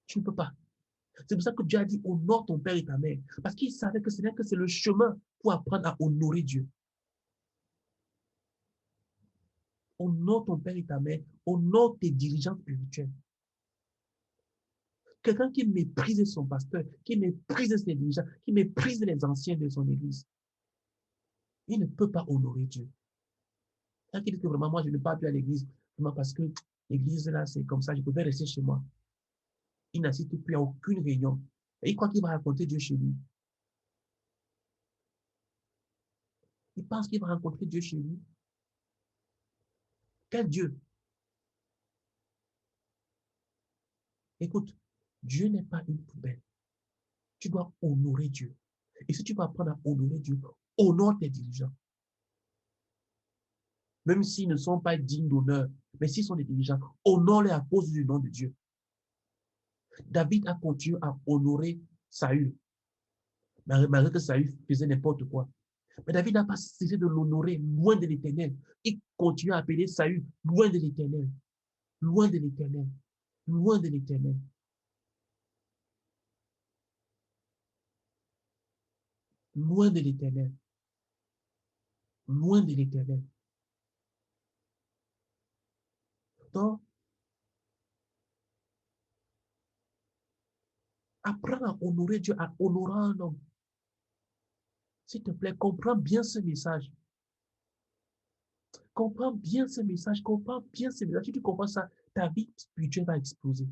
Tu ne peux pas. C'est pour ça que Dieu a dit honore ton père et ta mère. Parce qu'il savait que c'est le chemin pour apprendre à honorer Dieu. Honore ton père et ta mère. Honore tes dirigeants spirituels. Quelqu'un qui méprise son pasteur, qui méprise ses dirigeants, qui méprise les anciens de son église, il ne peut pas honorer Dieu. Quand il dit que vraiment, moi, je ne pars plus à l'église, vraiment parce que l'église, là, c'est comme ça, je pouvais rester chez moi. Il n'assiste plus à aucune réunion. Et il croit qu'il va raconter Dieu chez lui. Il pense qu'il va rencontrer Dieu chez lui. Quel Dieu? Écoute, Dieu n'est pas une poubelle. Tu dois honorer Dieu. Et si tu vas apprendre à honorer Dieu, honore tes dirigeants. Même s'ils ne sont pas dignes d'honneur, mais s'ils sont des dirigeants, honore-les à cause du nom de Dieu. David a continué à honorer Saül, malgré que Saül faisait n'importe quoi. Mais David n'a pas cessé de l'honorer loin de l'Éternel. Il continue à appeler Saül loin de l'Éternel, loin de l'Éternel, loin de l'Éternel. Loin de l'Éternel, loin de l'Éternel. Donc, apprends à honorer Dieu, à honorer un homme. S'il te plaît, comprends bien ce message. Comprends bien ce message, comprends bien ce message. Si tu comprends ça, ta vie spirituelle va exploser.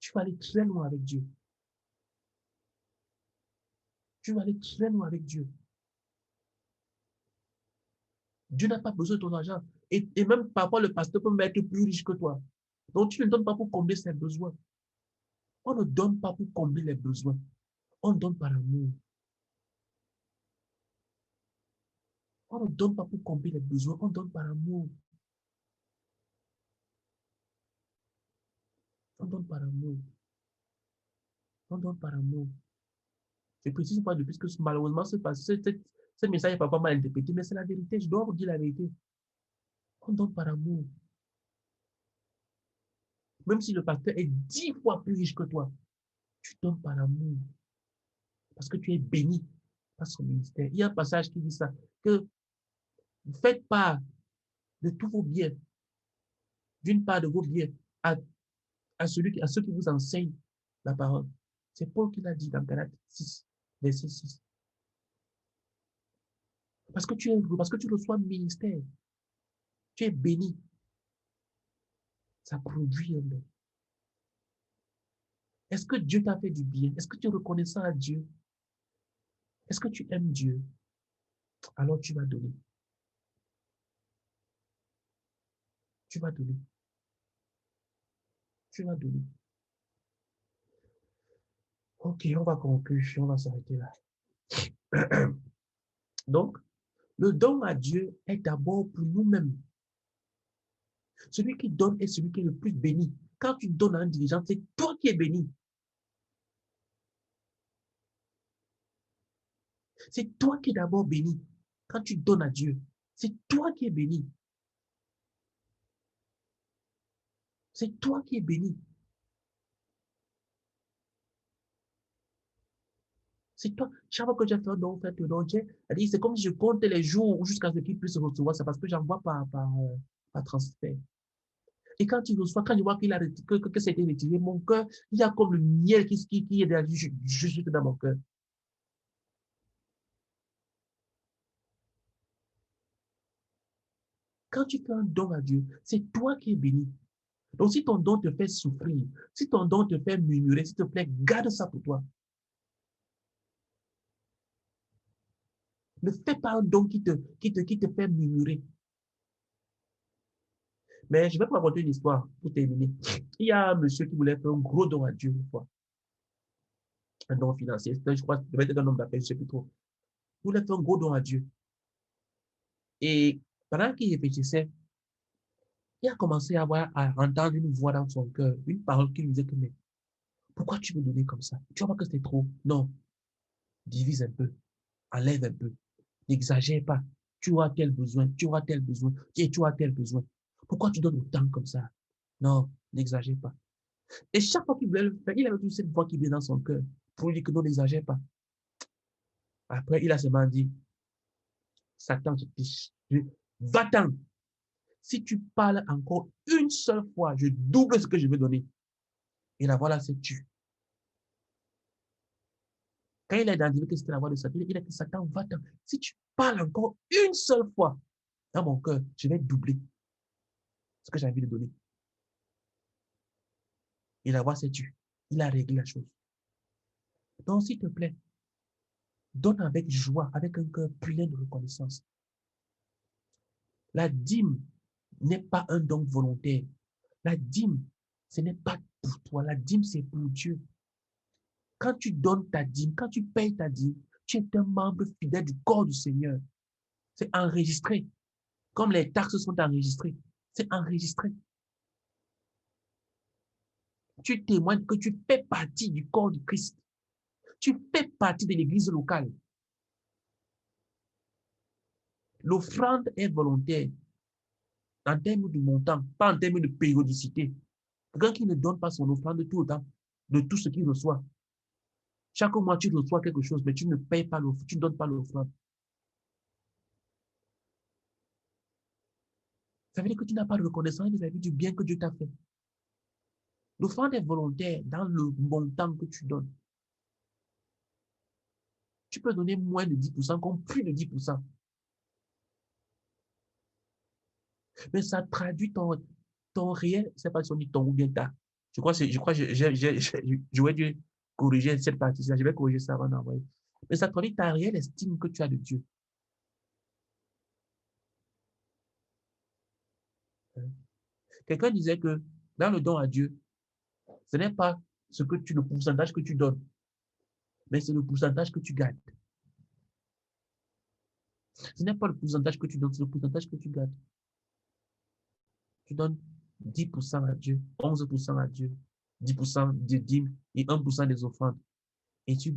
Tu vas aller très loin avec Dieu. Tu vas aller très loin avec Dieu. Dieu n'a pas besoin de ton argent. Et même parfois, le pasteur peut être plus riche que toi. Donc, tu ne donnes pas pour combler ses besoins. On ne donne pas pour combler les besoins. On donne par amour. On ne donne pas pour combler les besoins. On donne par amour. On donne par amour. On donne par amour. Je précise pas de plus que malheureusement, ce message est parfois mal interprété, mais c'est la vérité. Je dois vous dire la vérité. On donne par amour. Même si le pasteur est 10 fois plus riche que toi, tu donnes par amour. Parce que tu es béni par son ministère. Il y a un passage qui dit ça, que faites part de tous vos biens, d'une part de vos biens, à, à ceux qui vous enseignent la parole. C'est Paul qui l'a dit dans Galates 6, verset 6. Parce que tu reçois le ministère. Tu es béni. Ça produit un don. Est-ce que Dieu t'a fait du bien? Est-ce que tu es reconnaissant à Dieu? Est-ce que tu aimes Dieu? Alors tu vas donner. Tu vas donner. Tu vas donner. Ok, on va conclure. On va s'arrêter là. Donc, le don à Dieu est d'abord pour nous-mêmes. Celui qui donne est celui qui est le plus béni. Quand tu donnes à un dirigeant, c'est toi qui es béni. C'est toi qui es d'abord béni. Quand tu donnes à Dieu, c'est toi qui es béni. C'est toi qui es béni. C'est toi. Chaque fois que j'ai fait un don, c'est comme si je compte les jours jusqu'à ce qu'il puisse recevoir. C'est parce que j'envoie par transfert. Et quand il reçoit, quand je vois que ça a été retiré, mon cœur, il y a comme le miel qui est juste dans mon cœur. Quand tu fais un don à Dieu, c'est toi qui es béni. Donc, si ton don te fait souffrir, si ton don te fait murmurer, s'il te plaît, garde ça pour toi. Ne fais pas un don qui te fait murmurer. Mais je vais vous raconter une histoire pour terminer. Il y a un monsieur qui voulait faire un gros don à Dieu une fois. Un don financier. Je crois que devait être un homme d'appel, je ne sais plus trop. Il voulait faire un gros don à Dieu. Et pendant qu'il réfléchissait, il a commencé à entendre une voix dans son cœur, une parole qui lui disait que, mais pourquoi tu veux donner comme ça? Tu vois pas que c'est trop? Non. Divise un peu. Enlève un peu. N'exagère pas. Tu auras tel besoin, tu auras tel besoin, et tu auras tel besoin. Pourquoi tu donnes autant comme ça? Non, n'exagère pas. Et chaque fois qu'il voulait le faire, il avait toujours cette voix qui vient dans son cœur pour lui dire que non, n'exagère pas. Après, il a seulement dit, Satan, va-t'en. Si tu parles encore une seule fois, je double ce que je vais donner. Et la voix là s'est tue. Quand il a identifié que c'était la voix de Satan, il a dit, Satan, va-t'en. Si tu parles encore une seule fois dans mon cœur, je vais doubler ce que j'ai envie de donner. Et la voix s'est tue. Il a réglé la chose. Donc, s'il te plaît, donne avec joie, avec un cœur plein de reconnaissance. La dîme n'est pas un don volontaire. La dîme, ce n'est pas pour toi. La dîme, c'est pour Dieu. Quand tu donnes ta dîme, quand tu payes ta dîme, tu es un membre fidèle du corps du Seigneur. C'est enregistré. Comme les taxes sont enregistrées. C'est enregistré. Tu témoignes que tu fais partie du corps du Christ. Tu fais partie de l'église locale. L'offrande est volontaire en termes de montant, pas en termes de périodicité. Quelqu'un qui ne donne pas son offrande tout le temps, de tout ce qu'il reçoit. Chaque mois, tu reçois quelque chose, mais tu ne payes pas l'offrande, tu ne donnes pas l'offrande. Ça veut dire que tu n'as pas de reconnaissance vis-à-vis du bien que Dieu t'a fait. L'offrande est volontaire dans le montant que tu donnes. Tu peux donner moins de 10% comme plus de 10%. Mais ça traduit ton réel, c'est pas si on dit ton ou bien ta. Je crois que j'aurais dû corriger cette partie-là. Je vais corriger ça avant d'envoyer. Mais ça traduit ta réelle estime que tu as de Dieu. Quelqu'un disait que dans le don à Dieu, ce n'est pas le pourcentage que tu donnes, mais c'est le pourcentage que tu gardes. Ce n'est pas le pourcentage que tu donnes, c'est le pourcentage que tu gardes. Tu donnes 10% à Dieu, 11% à Dieu, 10% de dîmes et 1% des offrandes. Et tu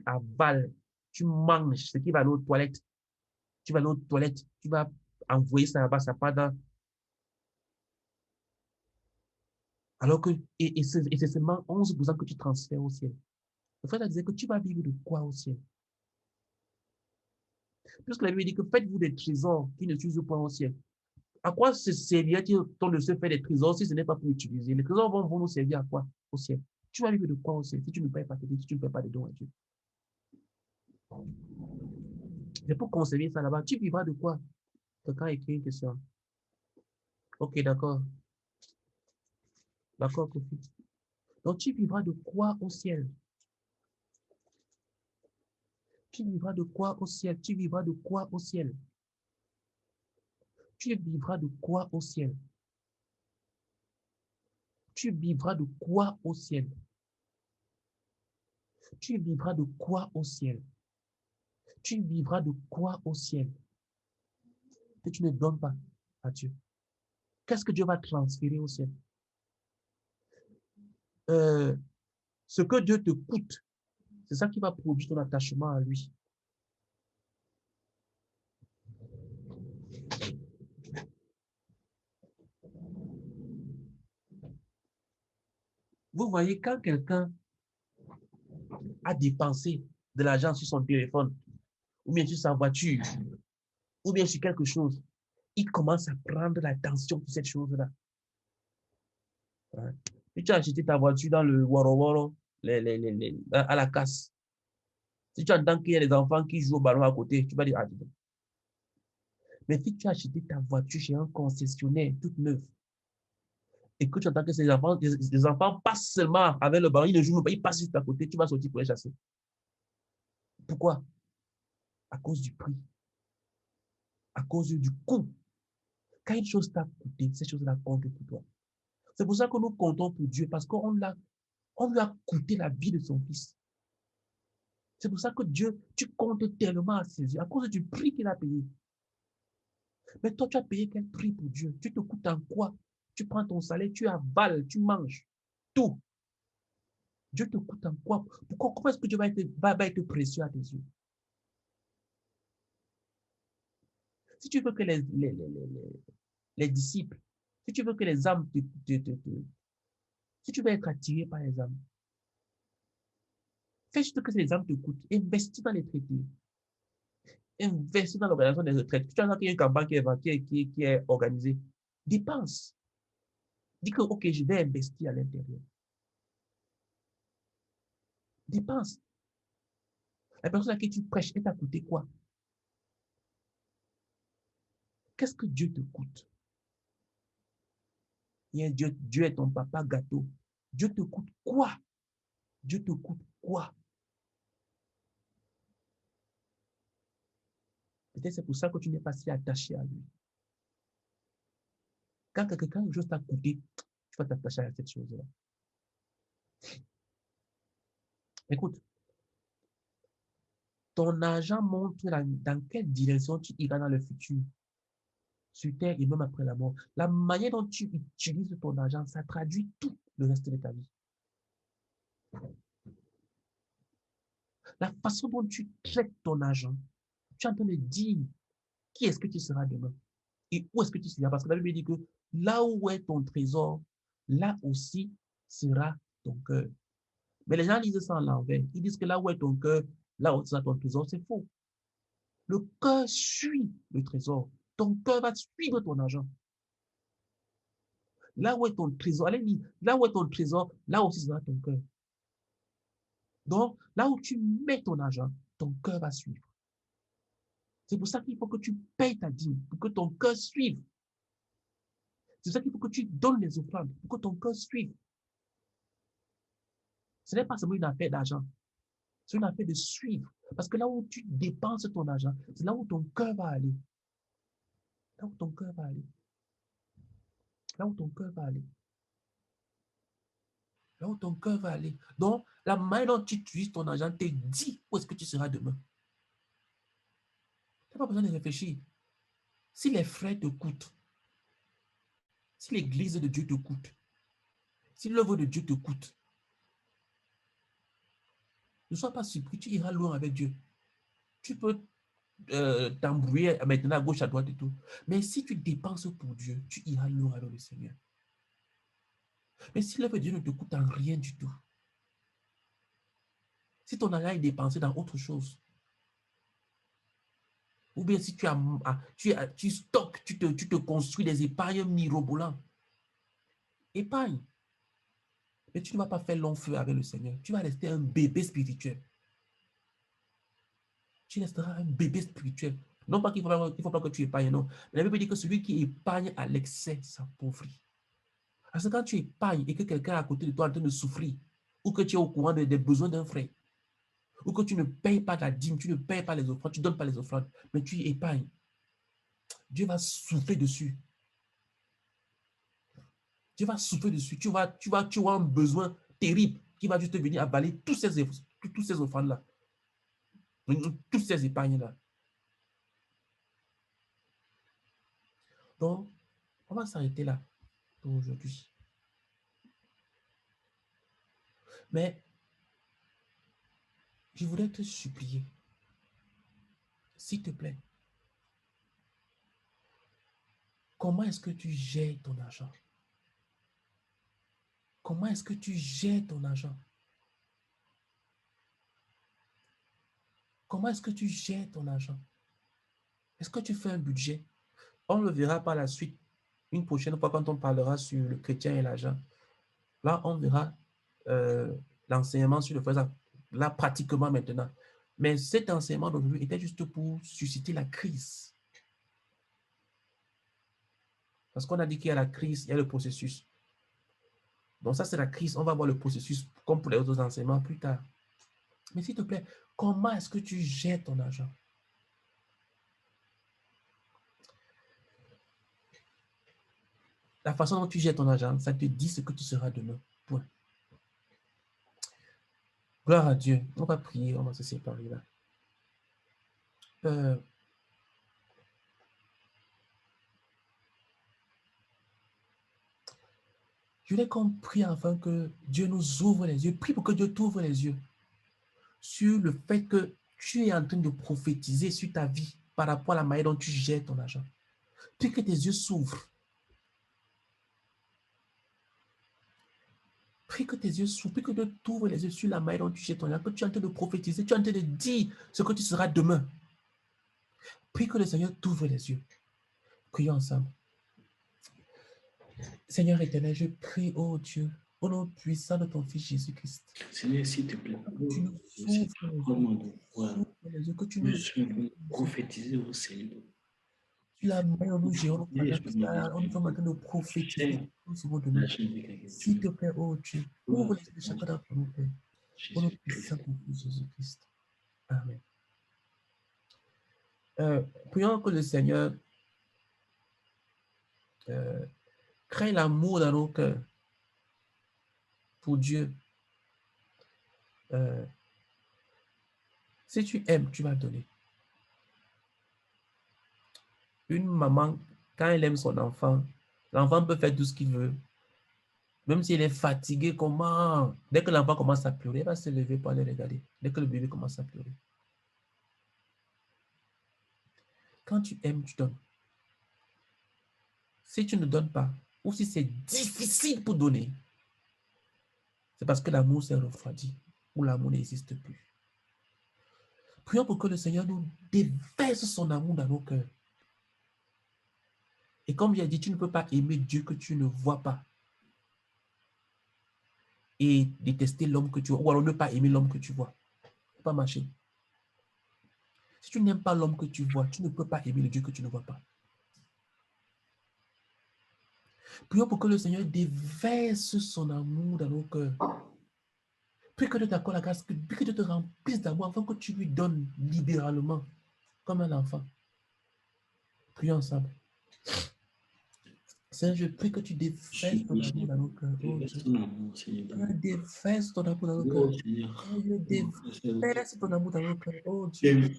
avales, tu manges ce qui va aller aux toilettes. Tu vas aller aux toilettes, tu vas envoyer ça là-bas, ça part dans. Alors que, et c'est seulement 11% que tu transfères au ciel. Le frère disait que tu vas vivre de quoi au ciel? Puisque la Bible dit que faites-vous des trésors qui ne s'usent point au ciel. À quoi se servira-t-on de se faire des trésors si ce n'est pas pour utiliser? Les trésors vont nous servir à quoi au ciel? Tu vas vivre de quoi au ciel si tu ne payes pas tes dettes, si tu ne payes pas de dons à Dieu? C'est pour conserver ça là-bas. Tu vivras de quoi? Quelqu'un a écrit une question. Ok, d'accord. D'accord, Kofi. Donc, tu vivras de quoi au ciel? Tu vivras de quoi au ciel? Tu vivras de quoi au ciel? Tu vivras de quoi au ciel? Tu vivras de quoi au ciel? Tu vivras de quoi au ciel? Tu vivras de quoi au ciel? Que tu ne donnes pas à Dieu. Qu'est-ce que Dieu va transférer au ciel? Ce que Dieu te coûte, c'est ça qui va produire ton attachement à lui. Vous voyez, quand quelqu'un a dépensé de l'argent sur son téléphone, ou bien sur sa voiture, ou bien sur quelque chose, il commence à prendre l'attention pour cette chose-là. Hein? Si tu as acheté ta voiture dans le Woro Woro, à la casse, si tu entends qu'il y a des enfants qui jouent au ballon à côté, tu vas dire, ah, dis donc. Mais si tu as acheté ta voiture chez un concessionnaire toute neuve, et que tu entends que les enfants passent seulement avec le ballon, ils ne jouent pas, ils passent juste à côté, tu vas sortir pour les chasser. Pourquoi? À cause du prix, à cause du coût. Quand une chose t'a coûté, cette chose-là compte pour toi. C'est pour ça que nous comptons pour Dieu, parce qu'on lui a coûté la vie de son fils. C'est pour ça que Dieu, tu comptes tellement à ses yeux, à cause du prix qu'il a payé. Mais toi, tu as payé quel prix pour Dieu? Tu te coûtes en quoi? Tu prends ton salaire, tu avales, tu manges. Tout. Dieu te coûte en quoi? Pourquoi, comment est-ce que Dieu va être précieux à tes yeux? Si tu veux que les disciples, si tu veux que les âmes si tu veux être attiré par les âmes, fais juste que les âmes te coûtent. Investis dans les traités. Investis dans l'organisation des retraites. Tu as qu'il y a une campagne qui est organisée. Dépense. Dis que, OK, je vais investir à l'intérieur. Dépense. La personne à qui tu prêches, elle t'a coûté quoi? Qu'est-ce que Dieu te coûte? Dieu est ton papa gâteau. Dieu te coûte quoi? Dieu te coûte quoi? Peut-être c'est pour ça que tu n'es pas si attaché à lui. Quand quelque chose t'a coûté, tu vas t'attacher à cette chose-là. Écoute, ton argent montre dans quelle direction tu iras dans le futur, sur terre et même après la mort. La manière dont tu utilises ton argent, ça traduit tout le reste de ta vie. La façon dont tu traites ton argent, tu es en train de dire qui est-ce que tu seras demain et où est-ce que tu seras. Parce que la Bible dit que là où est ton trésor, là aussi sera ton cœur. Mais les gens disent ça en l'envers. Ils disent que là où est ton cœur, là où sera ton trésor, c'est faux. Le cœur suit le trésor. Ton cœur va suivre ton argent. Là où est ton trésor, allez lire, là où est ton trésor, là aussi sera ton cœur. Donc, là où tu mets ton argent, ton cœur va suivre. C'est pour ça qu'il faut que tu payes ta dîme, pour que ton cœur suive. C'est pour ça qu'il faut que tu donnes les offrandes, pour que ton cœur suive. Ce n'est pas seulement une affaire d'argent, c'est une affaire de suivre. Parce que là où tu dépenses ton argent, c'est là où ton cœur va aller. Là où ton cœur va aller. Là où ton cœur va aller. Là où ton cœur va aller. Donc, la manière dont tu utilises ton argent te dit où est-ce que tu seras demain. Tu n'as pas besoin de réfléchir. Si les frais te coûtent, si l'église de Dieu te coûte, si l'œuvre de Dieu te coûte, ne sois pas surpris, tu iras loin avec Dieu. Tu peux t'embrouiller maintenant à gauche, à droite et tout. Mais si tu dépenses pour Dieu, tu iras loin avec le Seigneur. Mais si l'œuvre de Dieu ne te coûte en rien du tout, si ton argent est dépensé dans autre chose, ou bien si tu stockes, tu te construis des épargnes mirobolants, épargne. Mais tu ne vas pas faire long feu avec le Seigneur. Tu vas rester un bébé spirituel. tu resteras un bébé spirituel. Non pas qu'il ne faut pas que tu épargnes, non. Mais la Bible dit que celui qui épargne à l'excès s'appauvrit. Parce que quand tu épargnes et que quelqu'un à côté de toi est en train de souffrir, ou que tu es au courant des besoins d'un frère, ou que tu ne payes pas la dîme, tu ne payes pas les offrandes, tu ne donnes pas les offrandes, mais tu épargnes, Dieu va souffler dessus. Dieu va souffler dessus. Tu vas avoir un besoin terrible qui va juste venir avaler tous ces offrandes-là, toutes ces épargnes-là. Donc, on va s'arrêter là pour aujourd'hui. Mais je voudrais te supplier, s'il te plaît, comment est-ce que tu gères ton argent? Comment est-ce que tu gères ton argent? Comment est-ce que tu gères ton argent? Est-ce que tu fais un budget? On le verra par la suite, une prochaine fois quand on parlera sur le chrétien et l'argent. Là, on verra l'enseignement sur le faisant, là, pratiquement maintenant. Mais cet enseignement d'aujourd'hui était juste pour susciter la crise. Parce qu'on a dit qu'il y a la crise, il y a le processus. Donc ça, c'est la crise. On va voir le processus comme pour les autres enseignements plus tard. Mais s'il te plaît, comment est-ce que tu gères ton argent? La façon dont tu gères ton argent, ça te dit ce que tu seras demain. Point. Gloire à Dieu. On va prier, on va se séparer là. Je voulais qu'on prie afin que Dieu nous ouvre les yeux. Prie pour que Dieu t'ouvre les yeux sur le fait que tu es en train de prophétiser sur ta vie par rapport à la manière dont tu gères ton argent. Prie que tes yeux s'ouvrent. Prie que tes yeux s'ouvrent. Prie que Dieu t'ouvre les yeux sur la manière dont tu gères ton argent. Que tu es en train de prophétiser. Tu es en train de dire ce que tu seras demain. Prie que le Seigneur t'ouvre les yeux. Prions ensemble. Seigneur éternel, je prie, oh Dieu, au nom puissant de ton Fils Jésus-Christ. Seigneur, s'il te plaît, Tu nous ouvres les yeux, que tu nous prophétiser au Seigneur. Tu la main, nous gérons, on est en train de prophétiser de nous. S'il te plaît, oh Dieu, ouvre les yeux de chacun d'entre nous, Père. Au nom puissant de ton Fils Jésus-Christ. Amen. Prions que le Seigneur crée l'amour dans nos cœurs pour Dieu. Si tu aimes, tu vas donner. Une maman, quand elle aime son enfant, l'enfant peut faire tout ce qu'il veut. Même s'il est fatigué, comment? Dès que l'enfant commence à pleurer, il va se lever pour aller regarder. Dès que le bébé commence à pleurer. Quand tu aimes, tu donnes. Si tu ne donnes pas, ou si c'est difficile pour donner, c'est parce que l'amour s'est refroidi, ou l'amour n'existe plus. Prions pour que le Seigneur nous déverse son amour dans nos cœurs. Et comme j'ai dit, tu ne peux pas aimer Dieu que tu ne vois pas. Et détester l'homme que tu vois, ou alors ne pas aimer l'homme que tu vois. Ça ne peut pas marcher. Si tu n'aimes pas l'homme que tu vois, tu ne peux pas aimer le Dieu que tu ne vois pas. Prions pour que le Seigneur déverse son amour dans nos cœurs. Prie que Dieu t'accorde la grâce, prie que Dieu te remplisse d'amour afin que tu lui donnes libéralement, comme un enfant. Prions ensemble. Seigneur, je prie que tu déverses ton amour dans nos cœurs. Oh Dieu. Déverse ton amour dans nos cœurs. Seigneur, déverse ton amour dans nos cœurs. Oh Dieu.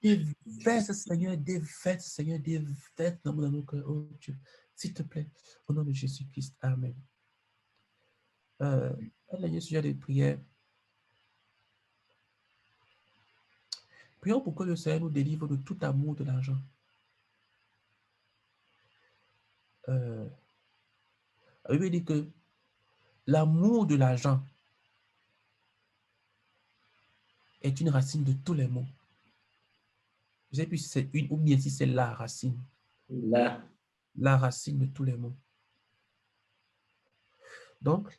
Déverse, Seigneur, déverse, Seigneur, déverse ton amour dans nos cœurs. Oh Dieu. S'il te plaît, au nom de Jésus-Christ. Amen. Un dernier sujet de prière. Prions pour que le Seigneur nous délivre de tout amour de l'argent. La Bible dit que l'amour de l'argent est une racine de tous les maux. Je ne sais plus si c'est une ou bien si c'est la racine. La racine de tous les maux. Donc,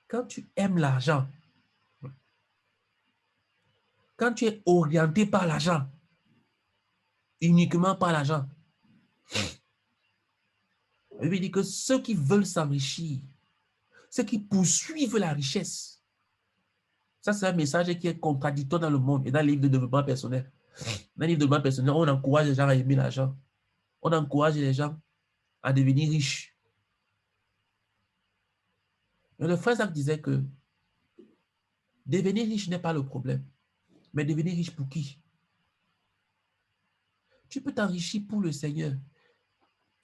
quand tu aimes l'argent, quand tu es orienté par l'argent, uniquement par l'argent, la Bible dit que ceux qui veulent s'enrichir, ceux qui poursuivent la richesse, ça c'est un message qui est contradictoire dans le monde et dans les livres de développement personnel. Dans les livres de développement personnel, on encourage les gens à aimer l'argent. On encourage les gens à devenir riches. Mais le frère Zach disait que devenir riche n'est pas le problème. Mais devenir riche pour qui? Tu peux t'enrichir pour le Seigneur.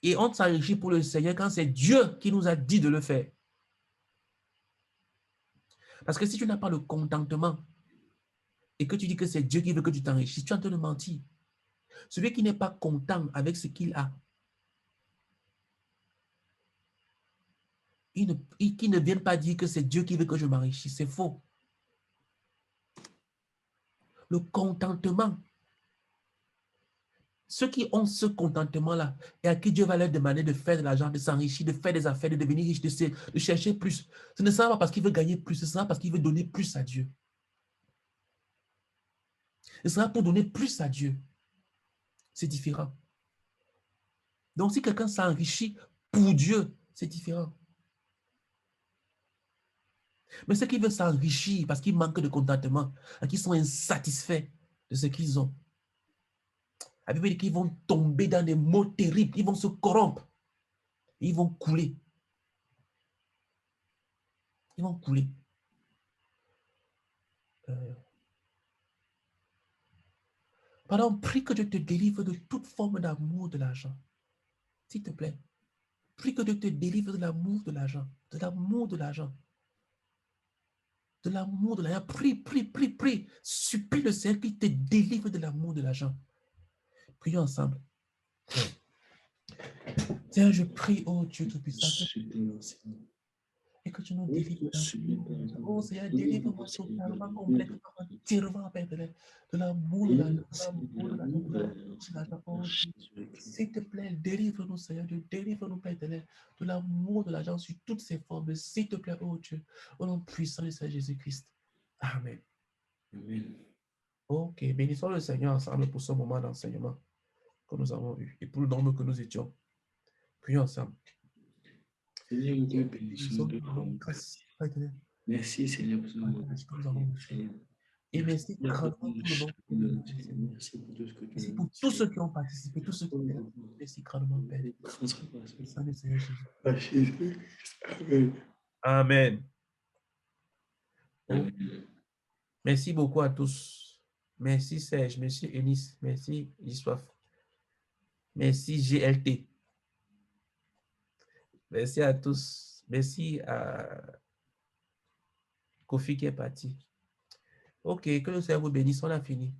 Et on s'enrichit pour le Seigneur quand c'est Dieu qui nous a dit de le faire. Parce que si tu n'as pas le contentement et que tu dis que c'est Dieu qui veut que tu t'enrichisses, tu es en train de mentir. Celui qui n'est pas content avec ce qu'il a, qui ne vienne pas dire que c'est Dieu qui veut que je m'enrichisse, c'est faux. Le contentement, ceux qui ont ce contentement-là et à qui Dieu va leur demander de faire de l'argent, de s'enrichir, de faire des affaires, de devenir riche, de chercher plus, ce ne sera pas parce qu'il veut gagner plus, ce sera parce qu'il veut donner plus à Dieu. Ce sera pour donner plus à Dieu. C'est différent. Donc, si quelqu'un s'enrichit pour Dieu, c'est différent. Mais ceux qui veulent s'enrichir parce qu'ils manquent de contentement, qui sont insatisfaits de ce qu'ils ont, la Bible dit qu'ils vont tomber dans des maux terribles, ils vont se corrompre, ils vont couler. Ils vont couler. Pardon, prie que Dieu te délivre de toute forme d'amour de l'argent. S'il te plaît. Prie que Dieu te délivre de l'amour de l'argent. De l'amour de l'argent. De l'amour de l'argent. Prie, prie, prie, prie. Supplie le Seigneur qui te délivre de l'amour de l'argent. Prions ensemble. Seigneur, je prie, oh Dieu Tout-Puissant, et que tu nous délivres. Oh Seigneur, délivre-moi totalement, complètement, entièrement, Père, de l'amour de l'argent. Oh, s'il te plaît, délivre-nous, Seigneur, délivre-nous, Père, de l'amour de l'argent sur toutes ses formes. S'il te plaît, oh Dieu, au nom puissant du Seigneur Jésus-Christ. Amen. Amen. Ok, bénissons le Seigneur ensemble pour ce moment d'enseignement que nous avons eu et pour le nombre que nous étions. Prions ensemble. Seigneur, nous te bénissons. Merci, Seigneur, pour ce moment. Et merci grandement pour le nom que nous avons. Merci pour tout ce que tu Merci pour tous ceux qui ont participé, tous ceux qui ont été là. Merci grandement, Père. Amen. Amen. Merci beaucoup à tous. Merci Serge, merci Eunice, merci Gissoif. Merci GLT. Merci à tous. Merci à Kofi qui est parti. Ok, que le Seigneur vous bénisse, on a fini.